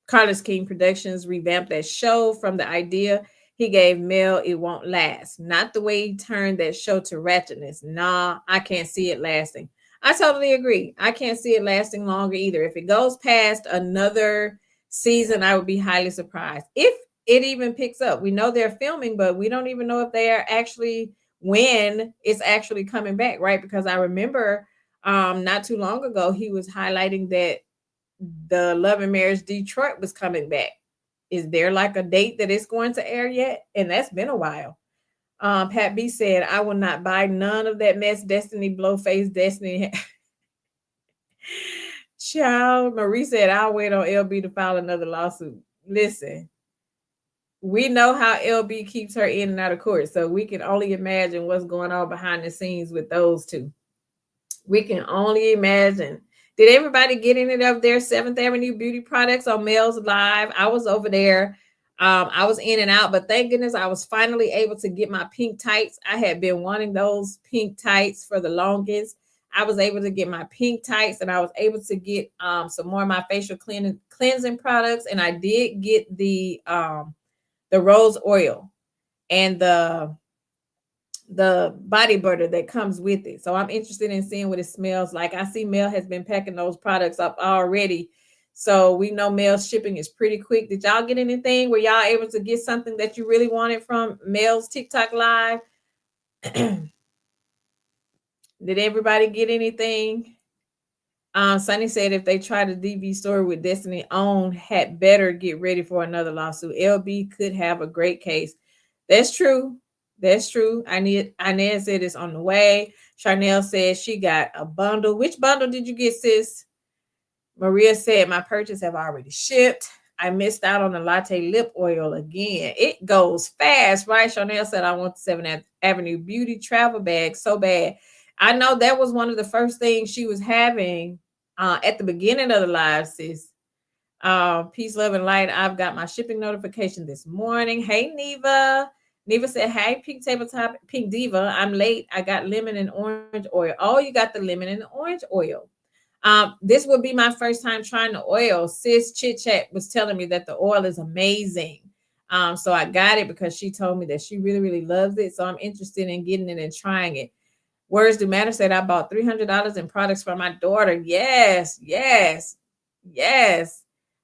Carlos King Productions revamped that show from the idea he gave Mel, it won't last. Not the way he turned that show to ratchetness. Nah, I can't see it lasting. I totally agree. I can't see it lasting longer either. If it goes past another season, I would be highly surprised. If it even picks up. We know they're filming, but we don't even know if they are actually when it's actually coming back, right? Because I remember not too long ago he was highlighting that the Love and Marriage Detroit was coming back. Is there like a date that it's going to air yet? And that's been a while. Pat B said, I will not buy none of that mess Destiny Blowface Destiny. Child, Marie said, I'll wait on LB to file another lawsuit. Listen, we know how LB keeps her in and out of court, so we can only imagine what's going on behind the scenes with those two. We can only imagine. Did everybody get any of their 7th Avenue beauty products on Mel's Live? I was over there. I was in and out, but thank goodness I was finally able to get my pink tights. I had been wanting those pink tights for the longest. I was able to get my pink tights, and I was able to get some more of my facial cleansing products, and I did get the rose oil and the body butter that comes with it. So I'm interested in seeing what it smells like. I see Mel has been packing those products up already. So we know Mel's shipping is pretty quick. Did y'all get anything? Were y'all able to get something that you really wanted from Mel's TikTok Live? Did everybody get anything? Sunny said if they try the DV story with Destiny on, had better get ready for another lawsuit. LB could have a great case. That's true. That's true. Inez said it's on the way. Charnel said she got a bundle. Which bundle did you get, sis? Maria said my purchase have already shipped. I missed out on the latte lip oil again. It goes fast, right? Charnel said I want the 7th Avenue beauty travel bag so bad. I know that was one of the first things she was having at the beginning of the live, sis. Peace, love, and light. I've got my shipping notification this morning. Hey, Neva. Neva said, "Hey, Pink Tabletop, Pink Diva. I'm late. I got lemon and orange oil. Oh, you got the lemon and the orange oil. This would be my first time trying the oil. Sis Chit Chat was telling me that the oil is amazing. So I got it because she told me that she really, really loves it. So I'm interested in getting it and trying it. Words Do Matter said I bought $300 in products for my daughter. Yes, yes, yes.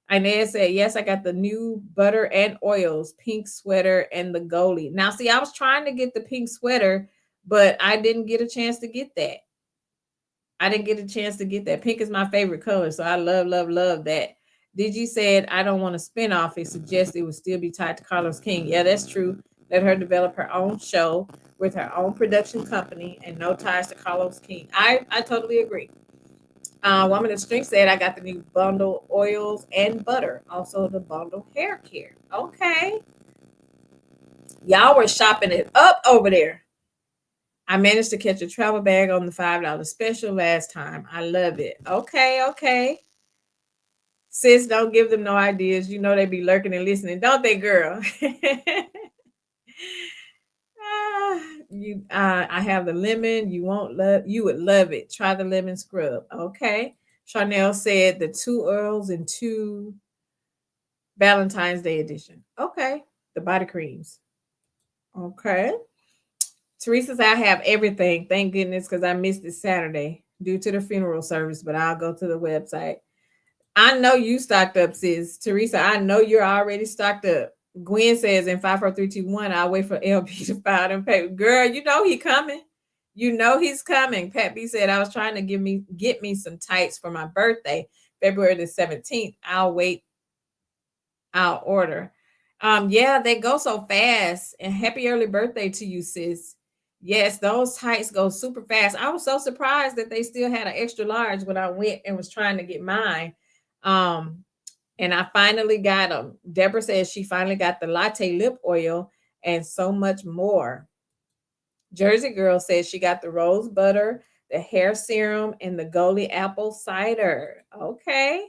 Inez said, yes, I got the new butter and oils, pink sweater, and the goalie. Now, see, I was trying to get the pink sweater, but I didn't get a chance to get that. I didn't get a chance to get that. Pink is my favorite color, so I love, love, love that. DG said, I don't want to spin off. It suggests it would still be tied to Carlos King. Yeah, that's true. Let her develop her own show with her own production company and no ties to Carlos King. I totally agree. Woman of Strength said, I got the new bundle oils and butter. Also the bundle hair care. Okay. Y'all were shopping it up over there. I managed to catch a travel bag on the $5 special last time. I love it. Okay, okay. Sis, don't give them no ideas. You know they be lurking and listening, don't they, girl? I have the lemon. You would love it. Try the lemon scrub. Okay. Chanel said the 2 Earls and 2 Valentine's Day edition. Okay. The body creams. Okay. Teresa said I have everything. Thank goodness, because I missed it Saturday due to the funeral service, but I'll go to the website. I know you stocked up, sis. Teresa, I know you're already stocked up. Gwen says in 54321, I'll wait for LP to file them papers. Girl, you know he coming. You know he's coming. Pat B said I was trying to get me some tights for my birthday, February the 17th. I'll wait. I'll order. Yeah, they go so fast. And happy early birthday to you, sis. Yes, those tights go super fast. I was so surprised that they still had an extra large when I went and was trying to get mine. Um, and I finally got them. Deborah says she finally got the latte lip oil and so much more. Jersey Girl says she got the rose butter, the hair serum, and the Goldie apple cider. Okay.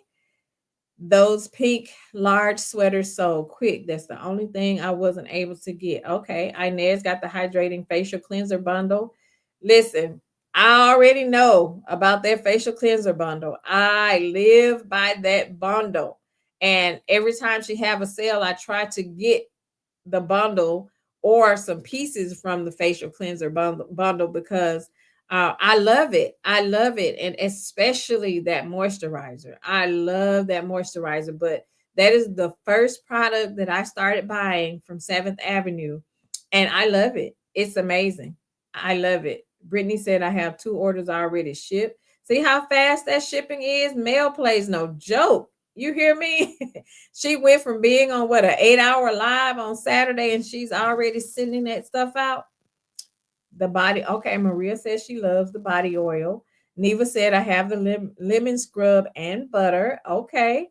Those pink large sweaters sold quick. That's the only thing I wasn't able to get. Okay. Inez got the hydrating facial cleanser bundle. Listen, I already know about that facial cleanser bundle. I live by that bundle. And every time she have a sale, I try to get the bundle or some pieces from the facial cleanser bundle because I love it. I love it. And especially that moisturizer. I love that moisturizer. But that is the first product that I started buying from 7th Avenue. And I love it. It's amazing. I love it. Brittany said I have 2 orders already shipped. See how fast that shipping is? Mail plays no joke. You hear me? She went from being on what, an 8-hour live on Saturday, and she's already sending that stuff out. The body, okay. Maria says she loves the body oil. Neva said I have the lemon scrub and butter. Okay.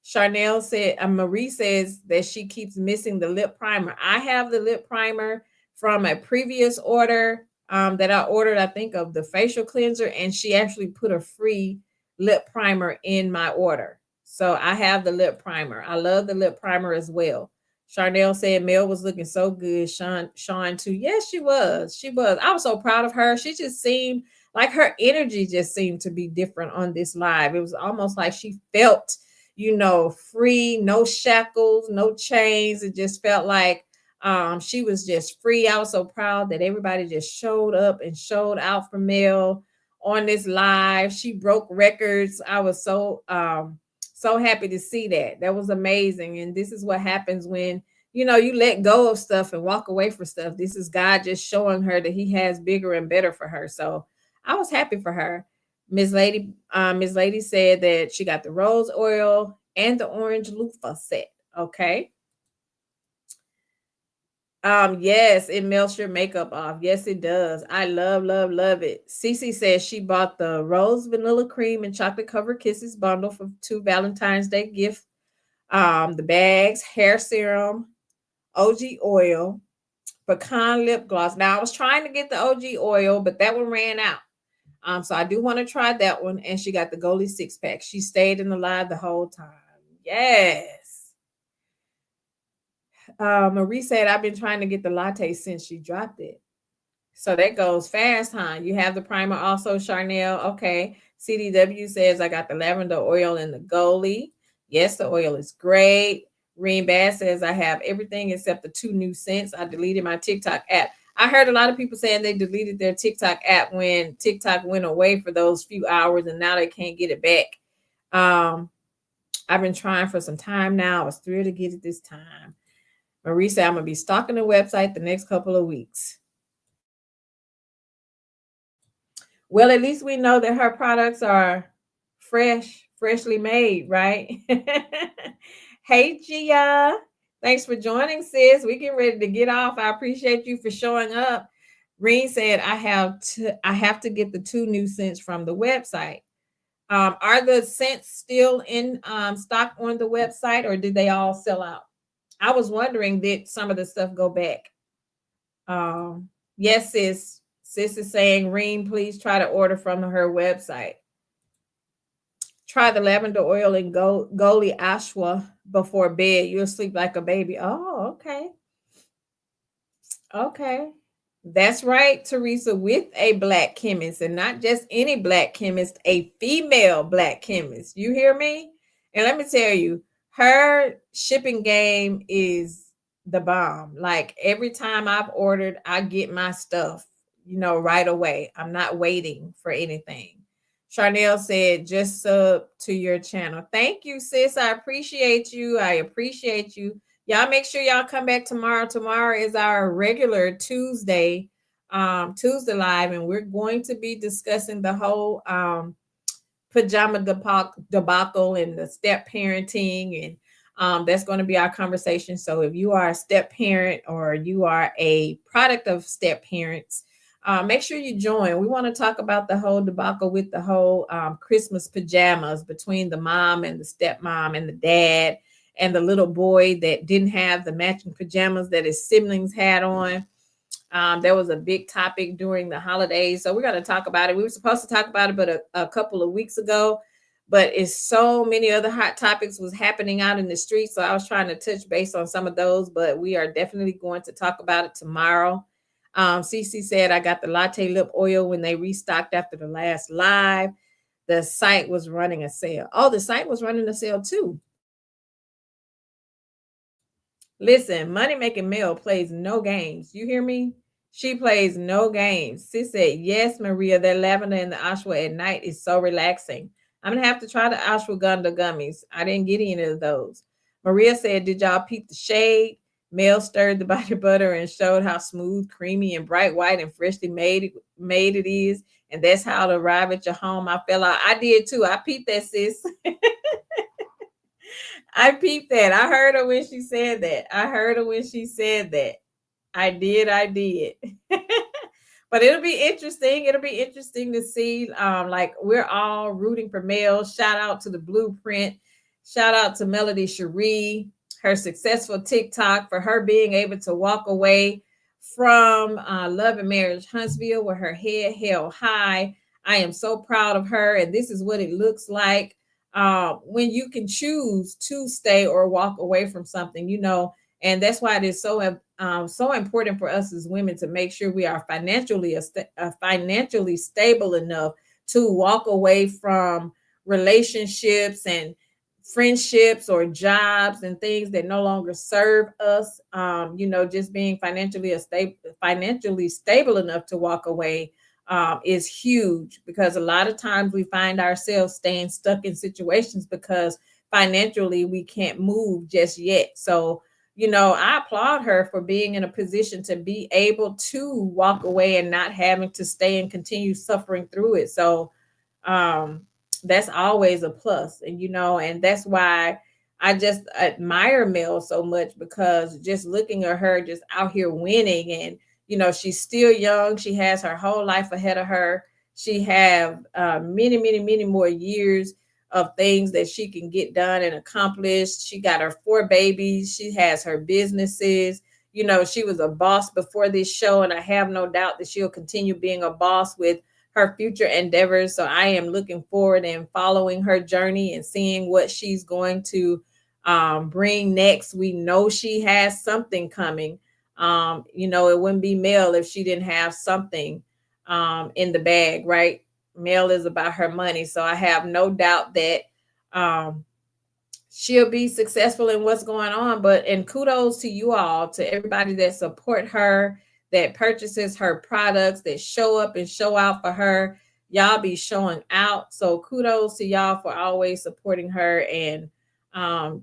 Charnel said, Marie says that she keeps missing the lip primer. I have the lip primer from a previous order that I ordered, I think, of the facial cleanser, and she actually put a free lip primer in my order. So I have the lip primer. I love the lip primer as well. Charnel said Mel was looking so good. Sean too. Yes, she was. She was. I was so proud of her. She just seemed like her energy just seemed to be different on this live. It was almost like she felt, free, no shackles, no chains. It just felt like she was just free. I was so proud that everybody just showed up and showed out for Mel on this live. She broke records. I was so happy to see that. That was amazing. And this is what happens when you let go of stuff and walk away from stuff. This is God just showing her that he has bigger and better for her. So I was happy for her. Miss Lady said that she got the rose oil and the orange loofah set. Okay. Yes, it melts your makeup off. Yes, it does. I love, love, love it. Cece says she bought the rose vanilla cream and chocolate covered kisses bundle for 2 Valentine's Day gift. The bags, hair serum, OG oil, pecan lip gloss. Now I was trying to get the OG oil, but that one ran out. So I do want to try that one. And she got the Goldie 6-pack. She stayed in the live the whole time. Yes. Marie said, I've been trying to get the latte since she dropped it. So that goes fast, huh? You have the primer also, Charnel. Okay. CDW says, I got the lavender oil and the goalie. Yes, the oil is great. Reen Bass says, I have everything except the 2 new scents. I deleted my TikTok app. I heard a lot of people saying they deleted their TikTok app when TikTok went away for those few hours and now they can't get it back. I've been trying for some time now. I was thrilled to get it this time. Marie said, I'm going to be stalking the website the next couple of weeks. Well, at least we know that her products are freshly made, right? Hey, Gia. Thanks for joining, sis. We get ready to get off. I appreciate you for showing up. Reen said, I have to get the 2 new scents from the website. Are the scents still in stock on the website, or did they all sell out? I was wondering, did some of the stuff go back? Yes, sis. Sis is saying, Reen, please try to order from her website. Try the lavender oil and Goli Ashwa before bed. You'll sleep like a baby. Oh, okay. Okay. That's right, Teresa, with a black chemist, and not just any black chemist, a female black chemist. You hear me? And let me tell you, her shipping game is the bomb. Like every time I've ordered, I get my stuff, right away. I'm not waiting for anything. Charnel said, just sub to your channel. Thank you, sis. I appreciate you. Y'all make sure y'all come back tomorrow. Tomorrow is our regular Tuesday live, and we're going to be discussing the whole pajama debacle and the step parenting, and that's going to be our conversation. So if you are a step parent or you are a product of step parents, make sure you join. We want to talk about the whole debacle with the whole Christmas pajamas between the mom and the stepmom and the dad and the little boy that didn't have the matching pajamas that his siblings had on. There was a big topic during the holidays. So we're going to talk about it. We were supposed to talk about it, but a couple of weeks ago, but it's so many other hot topics was happening out in the street. So I was trying to touch base on some of those, but we are definitely going to talk about it tomorrow. Cece said, I got the latte lip oil when they restocked after the last live. The site was running a sale. Oh, the site was running a sale too. Listen, Money Making Mel plays no games. You hear me? She plays no games. Sis said, yes, Maria, that lavender and the ashwa at night is so relaxing. I'm going to have to try the ashwagandha gummies. I didn't get any of those. Maria said, did y'all peep the shade? Mel stirred the body butter and showed how smooth, creamy, and bright white and freshly made it is. And that's how to arrive at your home. I fell out. I did too. I peeped that, sis. I peeped that. I heard her when she said that. I did. But it'll be interesting. It'll be interesting to see. Like we're all rooting for Mel. Shout out to the Blueprint. Shout out to Melody Shari, her successful TikTok, for her being able to walk away from Love and Marriage Huntsville with her head held high. I am so proud of her. And this is what it looks like when you can choose to stay or walk away from something, and that's why it is so important for us as women to make sure we are financially stable enough to walk away from relationships and friendships or jobs and things that no longer serve us. Just being financially stable enough to walk away is huge, because a lot of times we find ourselves staying stuck in situations because financially we can't move just yet. So, I applaud her for being in a position to be able to walk away and not having to stay and continue suffering through it. So, that's always a plus. And that's why I just admire Mel so much, because just looking at her just out here winning, and she's still young. She has her whole life ahead of her. She have many, many, many more years of things that she can get done and accomplish. She got her 4 babies. She has her businesses. She was a boss before this show, and I have no doubt that she'll continue being a boss with her future endeavors. So I am looking forward and following her journey and seeing what she's going to bring next. We know she has something coming. It wouldn't be Mel if she didn't have something in the bag, right? Mel is about her money. So I have no doubt that um, she'll be successful in what's going on. And kudos to you all, to everybody that support her, that purchases her products, that show up and show out for her. Y'all be showing out. So kudos to y'all for always supporting her and um,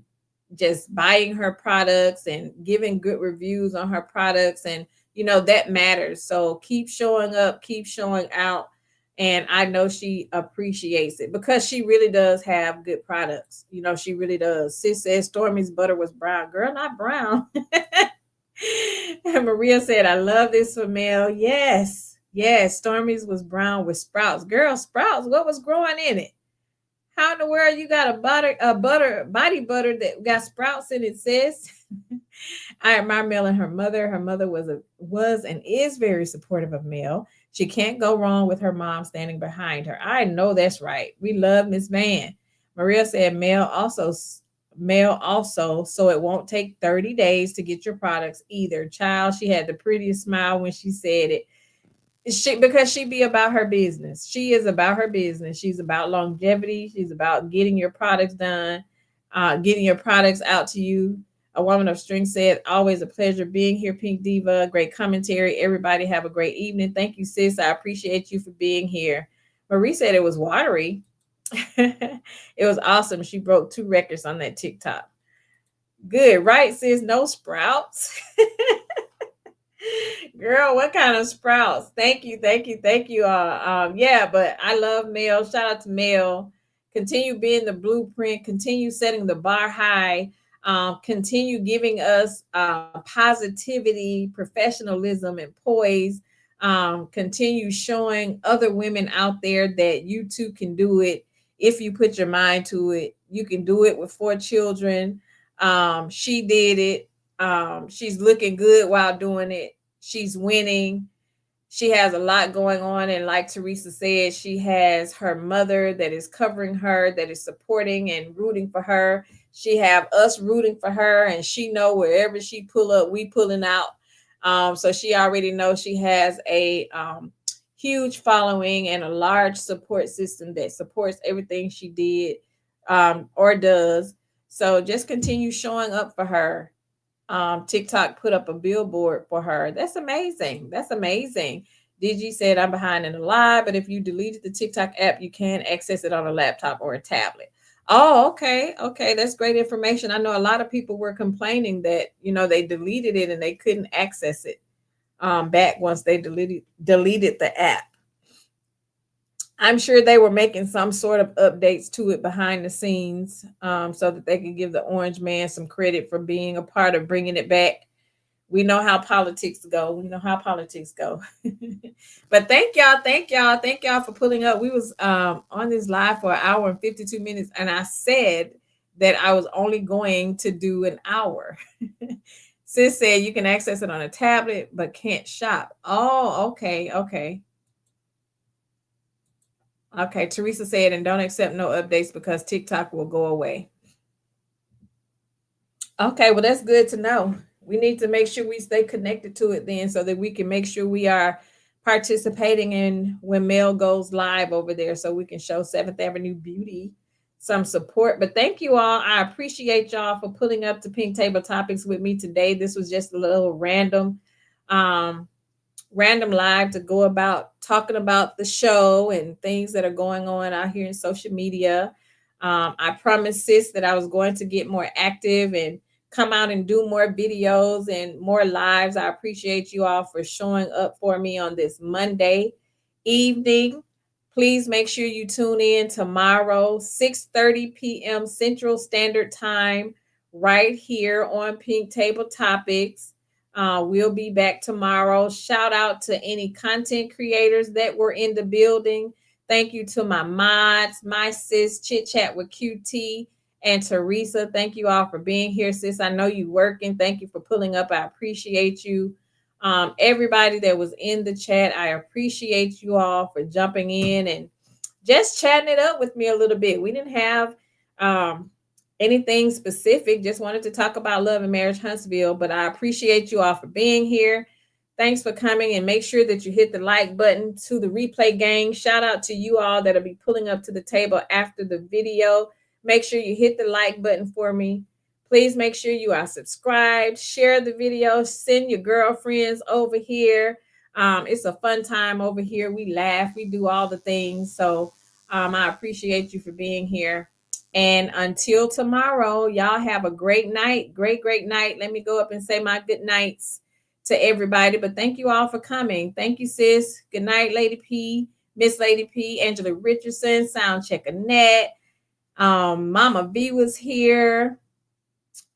just buying her products and giving good reviews on her products. And, that matters. So keep showing up, keep showing out. And I know she appreciates it because she really does have good products. She really does. Sis says Stormy's butter was brown. Girl, not brown. And Maria said, I love this for Mel. Yes. Yes. Stormy's was brown with sprouts. Girl, sprouts. What was growing in it? How in the world you got a body butter that got sprouts in it, sis? I admire Mel and her mother. Her mother was and is very supportive of Mel. She can't go wrong with her mom standing behind her. I know that's right. We love Miss Van. Maria said Mel also, so it won't take 30 days to get your products either. Child, she had the prettiest smile when she said it. Because she be about her business. She is about her business. She's about longevity. She's about getting your products done, getting your products out to you. A woman of strength said, always a pleasure being here, Pink Diva. Great commentary. Everybody have a great evening. Thank you, sis. I appreciate you for being here. Marie said it was watery. It was awesome. She broke 2 records on that TikTok. Good, right, sis? No sprouts. Girl, what kind of sprouts? Thank you, thank you, thank you. Yeah, but I love Mel. Shout out to Mel. Continue being the blueprint. Continue setting the bar high. Continue giving us positivity, professionalism, and poise. Continue showing other women out there that you too can do it if you put your mind to it. You can do it with 4 children. She did it. She's looking good while doing it. She's winning. She has a lot going on. And like Teresa said, she has her mother that is covering her, that is supporting and rooting for her. She have us rooting for her, and she know wherever she pull up, we pulling out. So she already knows she has a huge following and a large support system that supports everything she did or does. So just continue showing up for her. TikTok put up a billboard for her. That's amazing. That's amazing. DG said, I'm behind in the live, but if you deleted the TikTok app, you can access it on a laptop or a tablet. Oh, okay. Okay. That's great information. I know a lot of people were complaining that, they deleted it and they couldn't access it back once they deleted the app. I'm sure they were making some sort of updates to it behind the scenes so that they could give the Orange Man some credit for being a part of bringing it back. We know how politics go. We know how politics go. But thank y'all. Thank y'all. Thank y'all for pulling up. We was on this live for an hour and 52 minutes. And I said that I was only going to do an hour. Sis said you can access it on a tablet, but can't shop. Oh, okay. Okay. Okay, Teresa said, and don't accept no updates because TikTok will go away. Okay, well, that's good to know. We need to make sure we stay connected to it then so that we can make sure we are participating in when Mel goes live over there so we can show 7th Avenue Beauty some support. But thank you all. I appreciate y'all for pulling up to Pink Table Topics with me today. This was just a little random live to go about talking about the show and things that are going on out here in social media. I promised sis that I was going to get more active and come out and do more videos and more lives. I appreciate you all for showing up for me on this Monday evening. Please make sure you tune in tomorrow, 6:30 p.m. Central Standard Time, right here on Pink Table Topics. We'll be back tomorrow. Shout out to any content creators that were in the building. Thank you to my mods, my sis, Chit Chat with QT, and Teresa. Thank you all for being here, sis. I know you working. Thank you for pulling up. I appreciate you. Everybody that was in the chat, I appreciate you all for jumping in and just chatting it up with me a little bit. We didn't have anything specific. Just wanted to talk about love and marriage Huntsville, but I appreciate you all for being here. Thanks for coming, and make sure that you hit the like button. To the replay gang, shout out to you all that'll be pulling up to the table after the video. Make sure you hit the like button for me. Please make sure you are subscribed, share the video, send your girlfriends over here. It's a fun time over here. We laugh, we do all the things. So I appreciate you for being here. And until tomorrow, y'all have a great night. Great night. Let me go up and say my good nights to everybody. But thank you all for coming. Thank you, sis. Good night, Lady P, Miss Lady P, Angela Richardson, Soundcheck Annette. Mama V was here.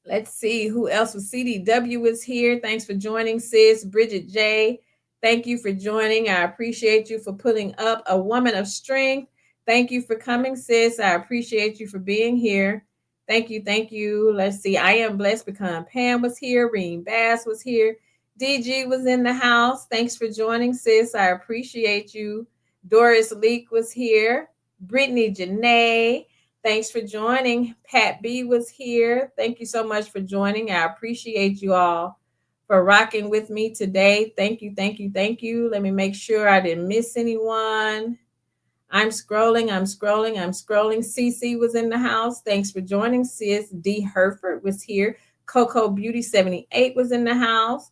Let's see who else was. CDW was here. Thanks for joining, sis. Bridget J, thank you for joining. I appreciate you for putting up. A Woman of Strength, thank you for coming, sis. I appreciate you for being here. Thank you. Thank you. Let's see. I Am Blessed Become. Pam was here. Reen Bass was here. DG was in the house. Thanks for joining, sis. I appreciate you. Doris Leak was here. Brittany Janae, thanks for joining. Pat B was here. Thank you so much for joining. I appreciate you all for rocking with me today. Thank you, thank you, thank you. Let me make sure I didn't miss anyone. I'm scrolling. CC was in the house. Thanks for joining, sis. D. Herford was here. Coco Beauty 78 was in the house.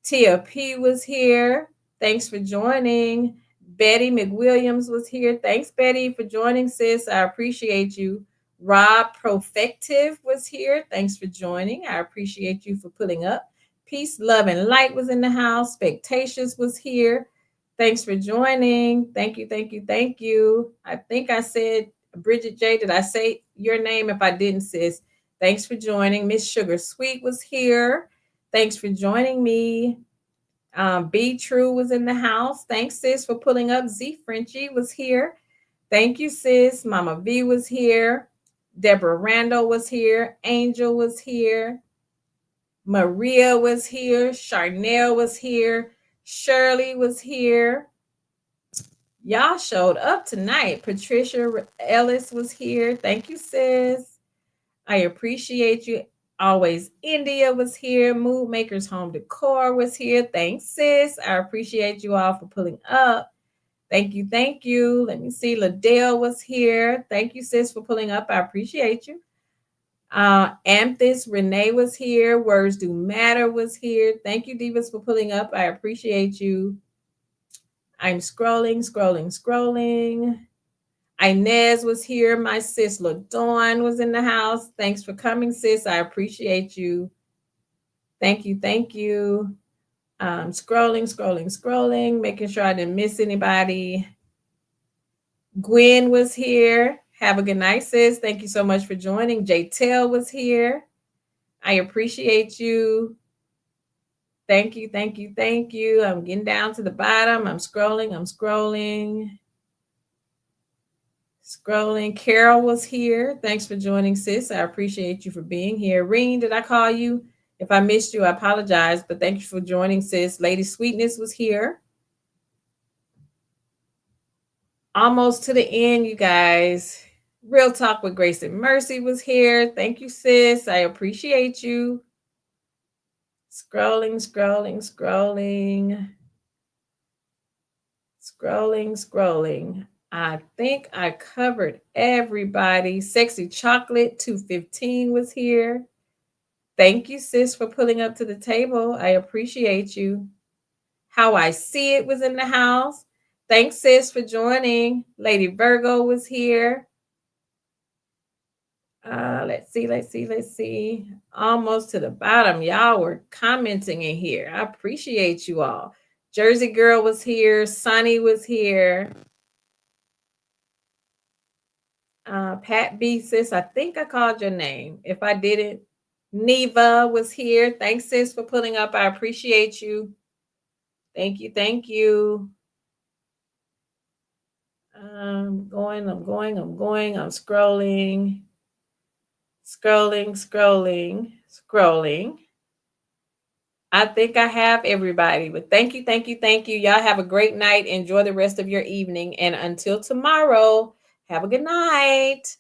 Tia P was here. Thanks for joining. Betty McWilliams was here. Thanks, Betty, for joining, sis. I appreciate you. Rob Profective was here. Thanks for joining. I appreciate you for pulling up. Peace, Love, and Light was in the house. Spectatious was here. Thanks for joining. Thank you, thank you, thank you. I think I said Bridget J. Did I say your name? If I didn't, sis, thanks for joining. Miss Sugar Sweet was here. Thanks for joining me. Be True was in the house. Thanks, sis, for pulling up. Z Frenchie was here. Thank you, sis. Mama V was here. Deborah Randall was here. Angel was here. Maria was here. Charnel was here. Shirley was here. Y'all showed up tonight. Patricia Ellis was here. Thank you, sis. I appreciate you. Always India was here. Mood Makers Home Decor was here. Thanks, sis. I appreciate you all for pulling up. Thank you, thank you. Let me see. Ladell was here. Thank you, sis, for pulling up. I appreciate you. Amethyst Renee was here. Words Do Matter was here. Thank you, Divas, for pulling up. I appreciate you. I'm scrolling. Inez was here. My sis LaDawn was in the house. Thanks for coming, sis. I appreciate you. Thank you. Scrolling, making sure I didn't miss anybody. Gwen was here. Have a good night, sis. Thank you so much for joining. J-Tel was here. I appreciate you. Thank you. I'm getting down to the bottom. I'm scrolling. Carol was here. Thanks for joining, sis. I appreciate you for being here. Reen, did I call you? If I missed you, I apologize, but thank you for joining, sis. Lady Sweetness was here. Almost to the end, you guys. Real Talk with Grace and Mercy was here. Thank you, sis. I appreciate you. Scrolling. I think I covered everybody. Sexy Chocolate 215 was here. Thank you, sis, for pulling up to the table. I appreciate you. How I See It was in the house. Thanks, sis, for joining. Lady Virgo was here. Let's see. Almost to the bottom. Y'all were commenting in here. I appreciate you all. Jersey Girl was here. Sunny was here. Pat B, sis, I think I called your name. If I didn't, Neva was here. Thanks, sis, for pulling up. I appreciate you. Thank you. I'm going. I'm scrolling. I think I have everybody, but thank you. Y'all have a great night. Enjoy the rest of your evening. And until tomorrow, have a good night.